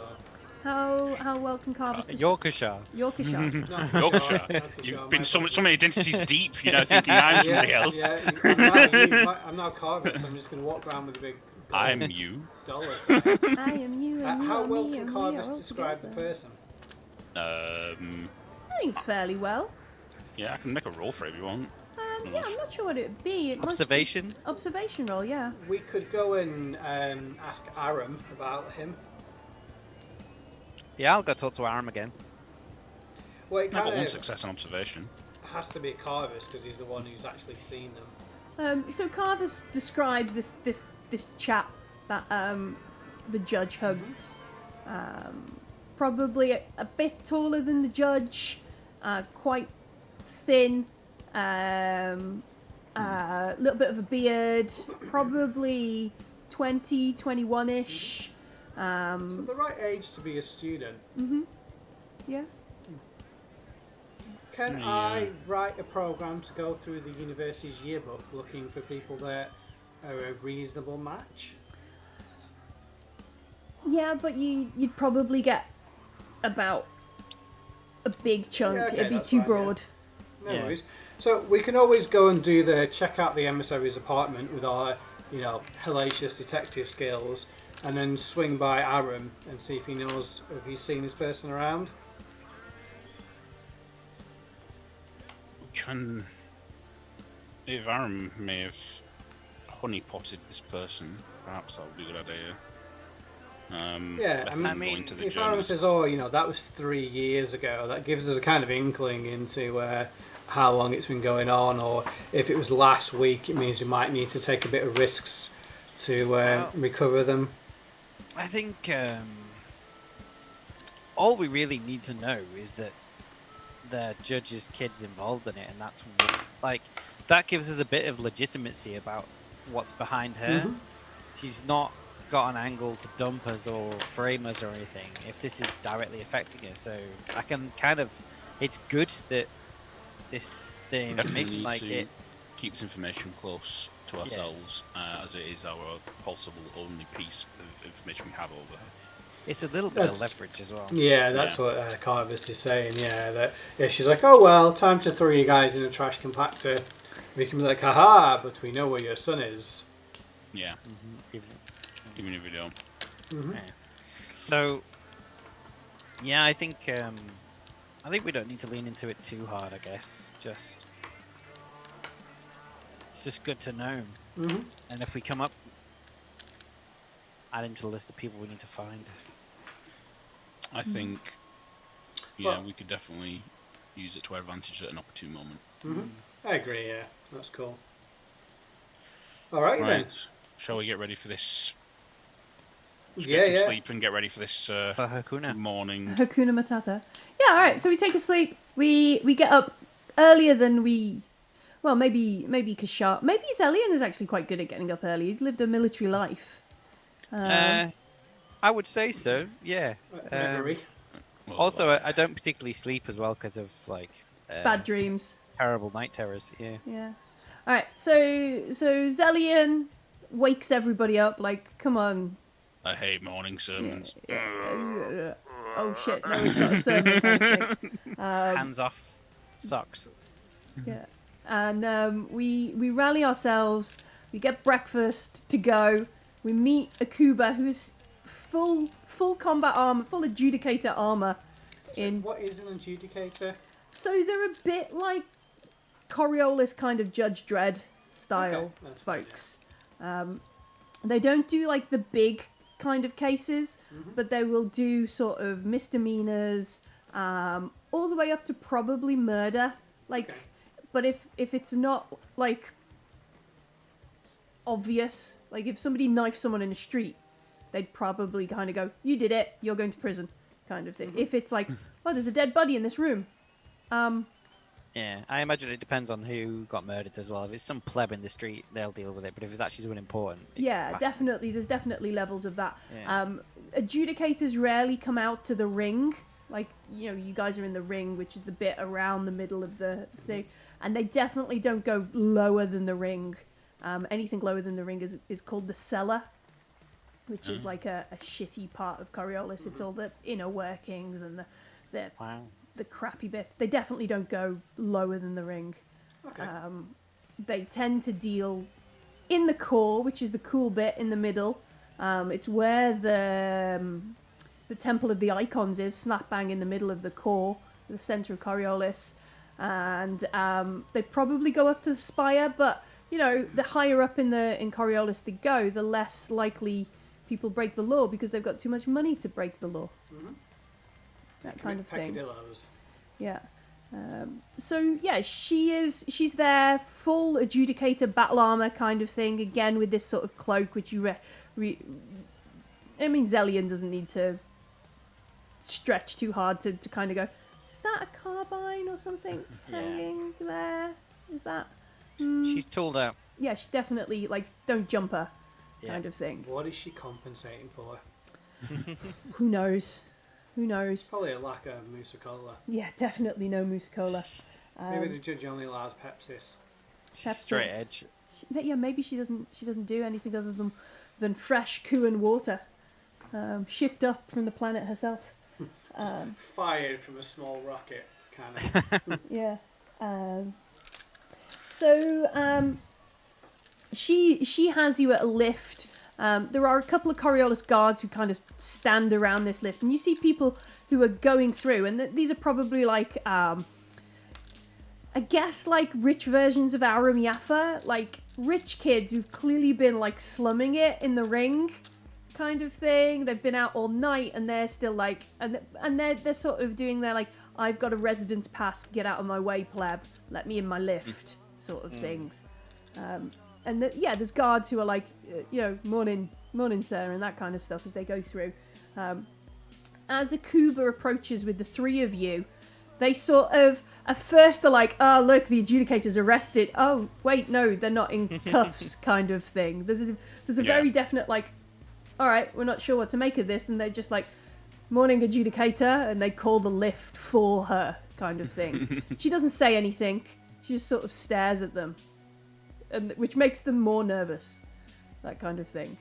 How well can Carvus Yorkshire. Yorkshire? Not Yorkshire. Kishar, You've my been so fault. many identities deep, thinking I'm somebody else. Yeah, I'm now Carver, so I'm just going to walk around with a big I'm you. dollar sign. I am you and you How are well me can and we Carvus are all describe the together. person? I think fairly well. Yeah, I can make a roll for it if you want. Yeah, I'm not sure what it would be. It must be- Observation. Observation roll, yeah. We could go and ask Aram about him. Yeah, I'll go talk to Aram again. Well, it I've got kind one of success on observation. has to be Carvus because he's the one who's actually seen them. So Carvus describes this chap that the judge hugs. Probably a bit taller than the judge, quite thin, little bit of a beard, probably 20, 21-ish. So the right age to be a student. Yeah. Can Yeah. I write a program to go through the university's yearbook looking for people that are a reasonable match? Yeah, but you'd probably get about a big chunk. Yeah, okay, It'd be that's too fine, yeah. broad. No Yeah. worries. So we can always go and do the check out the emissary's apartment with our, hellacious detective skills, and then swing by Aram and see if he knows if he's seen this person around. Can if Aram may have honeypotted this person, perhaps that would be a good idea. Yeah, let I him mean, go into the if Aram says, journalists. that was 3 years ago, that gives us a kind of inkling into how long it's been going on, or if it was last week, it means we might need to take a bit of risks to recover them. I think all we really need to know is that the judge's kid's involved in it, and that's that gives us a bit of legitimacy about what's behind her. Mhm. She's not got an angle to dump us or frame us or anything if this is directly affecting her, so I can it's good that the Definitely information need like to it keep this information close to ourselves, as it is our possible only piece of information we have over her. it's a little bit That's- of leverage as well. Yeah, that's Yeah. what Carvus is saying. Yeah, that if she's like, oh well, time to throw you guys in a trash compactor, we can be like, haha, but we know where your son is. Yeah, If- even if we don't. Mhm. Yeah. So, yeah, I think we don't need to lean into it too hard. I guess just Just good to know. Mm-hmm. And if we come up, add him to the list of people we need to find. I think, Well- we could definitely use it to our advantage at an opportune moment. Mm-hmm. I agree. Yeah, that's cool. All right then. Right. Shall we get ready for this? Yeah, Get some yeah. sleep and get ready for this For Hakuna. morning. Hakuna Matata. Yeah, all right. So we take a sleep. We get up earlier than we. Well, maybe Kashar. Maybe Zelian is actually quite good at getting up early. He's lived a military life. I would say so. Yeah. Every. Well, Also, I don't particularly sleep as well because of like Bad dreams. terrible night terrors. Yeah. Yeah. All right. So Zelian wakes everybody up. Like, come on. I hate morning sermons. Oh shit! No, it's not a sermon. Kind of thing. Hands off socks. Yeah. And we rally ourselves. We get breakfast to go. We meet Akuba, who is full combat armor, full adjudicator armor. What is an adjudicator? So they're a bit like Coriolis kind of Judge Dredd style Okay, that's fine, folks. They don't do like the big kind of cases, but they will do sort of misdemeanors, all the way up to probably murder. Like, Okay. but if it's not like obvious, like if somebody knifes someone in the street, they'd probably kind of go, "You did it, you're going to prison," kind of thing. If it's like, "Oh, there's a dead body in this room," Yeah, I imagine it depends on who got murdered as well. If it's some pleb in the street, they'll deal with it. But if it's actually someone important, it yeah, gets passed. definitely. There's definitely levels of that. Yeah. Adjudicators rarely come out to the ring. Like, you know, you guys are in the ring, which is the bit around the middle of the thing, and they definitely don't go lower than the ring. Anything lower than the ring is called the cellar, which is like a shitty part of Coriolis. It's all the inner workings and the Wow. the crappy bits. They definitely don't go lower than the ring. Okay. They tend to deal in the core, which is the cool bit in the middle. It's where the Temple of the Icons is, slap bang in the middle of the core, the center of Coriolis. And they probably go up to the spire, but you know, the higher up in Coriolis they go, the less likely people break the law because they've got too much money to break the law. That kind of thing. Peccadillos. Yeah. So yeah, she's there, full adjudicator battle armor kind of thing, again with this sort of cloak, which I mean, Zelian doesn't need to stretch too hard to kind of go, is that a carbine or something hanging there? Is that? She's tooled out. Yeah, she's definitely like, don't jump her Yeah. kind of thing. What is she compensating for? Who knows? Who knows? Probably a lack of Musicola. Yeah, definitely no Musicola. Maybe the judge only allows Pepsis. She's straight edge. Yeah, maybe she doesn't do anything other than fresh Kuan water, shipped up from the planet herself. Fired from a small rocket, kind of. Yeah. So she has you at a lift. There are a couple of Coriolis guards who kind of stand around this lift, and you see people who are going through, and these are probably like, I guess like rich versions of Aram Yaffa, like rich kids who've clearly been like slumming it in the ring, kind of thing. They've been out all night, and they're still like, and they're sort of doing their like, I've got a residence pass, get out of my way, pleb, let me in my lift, sort of things. And there's guards who are like, morning, sir, and that kind of stuff as they go through. As Akuba approaches with the three of you, they sort of, at first are like, oh, look, the adjudicator's arrested. Oh, wait, no, they're not in cuffs kind of thing. There's a very definite like, all right, we're not sure what to make of this. And they're just like, morning, adjudicator. And they call the lift for her kind of thing. She doesn't say anything. She just sort of stares at them. Which makes them more nervous, that kind of thing.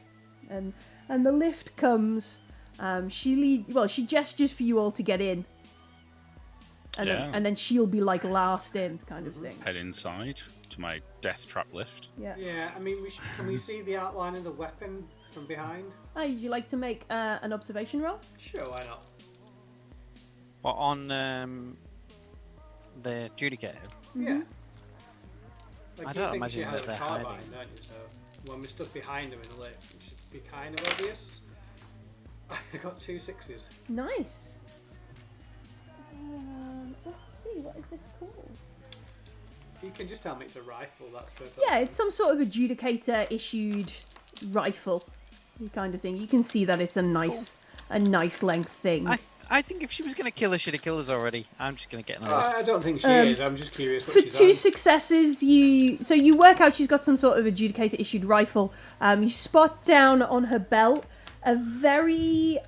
And the lift comes. She gestures for you all to get in, and then she'll be like last in, kind of thing. Head inside to my death trap lift. Yeah. Yeah, I mean, can we see the outline of the weapon from behind? Would you like to make an observation roll? Sure, why not? Or on the adjudicator. Yeah. Like, I you don't think imagine she has that a they're carbine, hiding. don't you? So when we're stuck behind them in the lift, it should be kind of obvious. I got 2 6s. Nice. Let's see, what is this called? You can just tell me it's a rifle. That's perfect. Yeah, it's some sort of adjudicator issued rifle kind of thing. You can see that it's a nice length thing. I think if she was going to kill us, she'd have killed us already. I'm just going to get in the lift. I don't think she is. I'm just curious what For she's 2 on. successes, you work out she's got some sort of adjudicator issued rifle. You spot down on her belt a very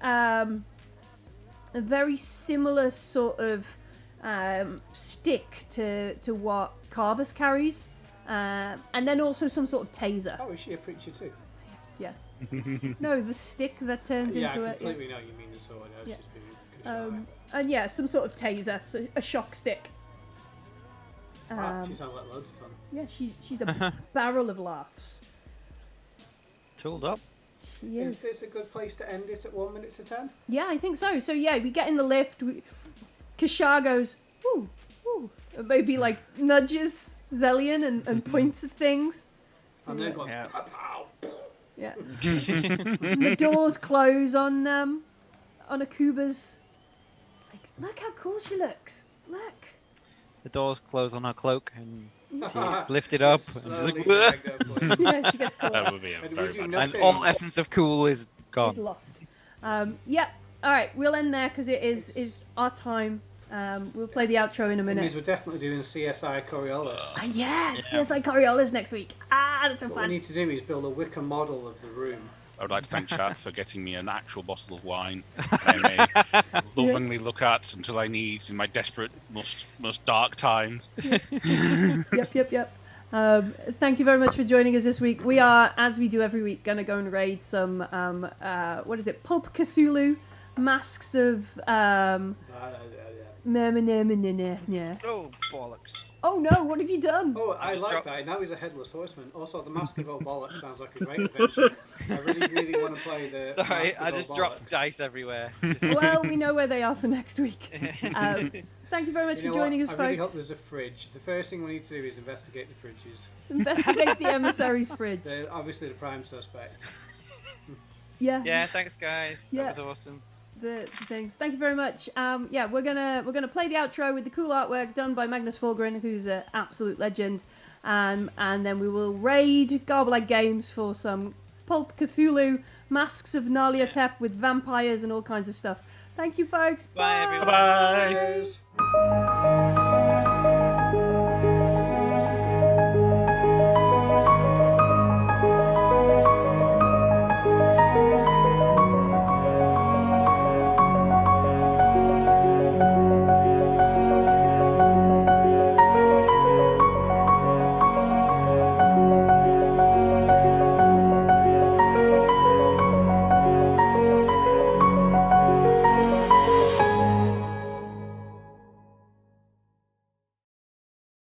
similar sort of stick to what Carvus carries, and then also some sort of taser. Oh, is she a preacher too? Yeah. No, the stick that turns Yeah, into I it. completely know you mean the sword. I was Yeah. just being shy. And yeah, some sort of taser, so a shock stick. She sounds like loads of fun. Yeah, she's a barrel of laughs. Tooled up. She Is is. this a good place to end it at 1 minute to 10? Yeah, I think so. So yeah, we get in the lift. Kashar goes, ooh, ooh. Maybe like nudges Zellion and points at things. And they're going, Yeah. pow, pow. Yeah. The doors close on Akuba's. Like, look how cool she looks. Look. The doors close on her cloak and she Ah, gets lifted up. And she's slowly like, dragged upwards. Yeah, she gets caught. That would be a And we very do bad. nothing. and all essence of cool is Is gone. lost. Yeah. All right, we'll end there because it is our time. We'll play the outro in a It minute. means we're definitely doing CSI Coriolis. Yeah, CSI Coriolis next week. That's so What we fun. need to do is build a wicker model of the room. I would like to thank chat for getting me an actual bottle of wine I may lovingly look at until I need in my desperate, most dark times. Yep. Thank you very much for joining us this week. We are, as we do every week, going to go and raid some, what is it, Pulp Cthulhu, Masks of, Yeah. Oh, bollocks. Oh no, what have you done? Oh, I just like dropped- that. Now he's a headless horseman. Also, the Mask of Bollocks sounds like a great adventure. I really want to play the. Sorry, Mask of I just Bollocks. dropped dice everywhere. Well, we know where they are for next week. Thank you very much You know for joining what? us, I really hope folks. there's a fridge. The first thing we need to do is investigate the fridges. Investigate the emissary's fridge. They're obviously the prime suspect. Yeah, thanks guys. Yeah. That was awesome. The things. Thank you very much. Yeah, we're gonna play the outro with the cool artwork done by Magnus Fulgren, who's an absolute legend, and then we will raid Garblag Games for some Pulp Cthulhu, Masks of Narliotep with vampires and all kinds of stuff. Thank you, folks. Bye, everyone. Bye. Cheers.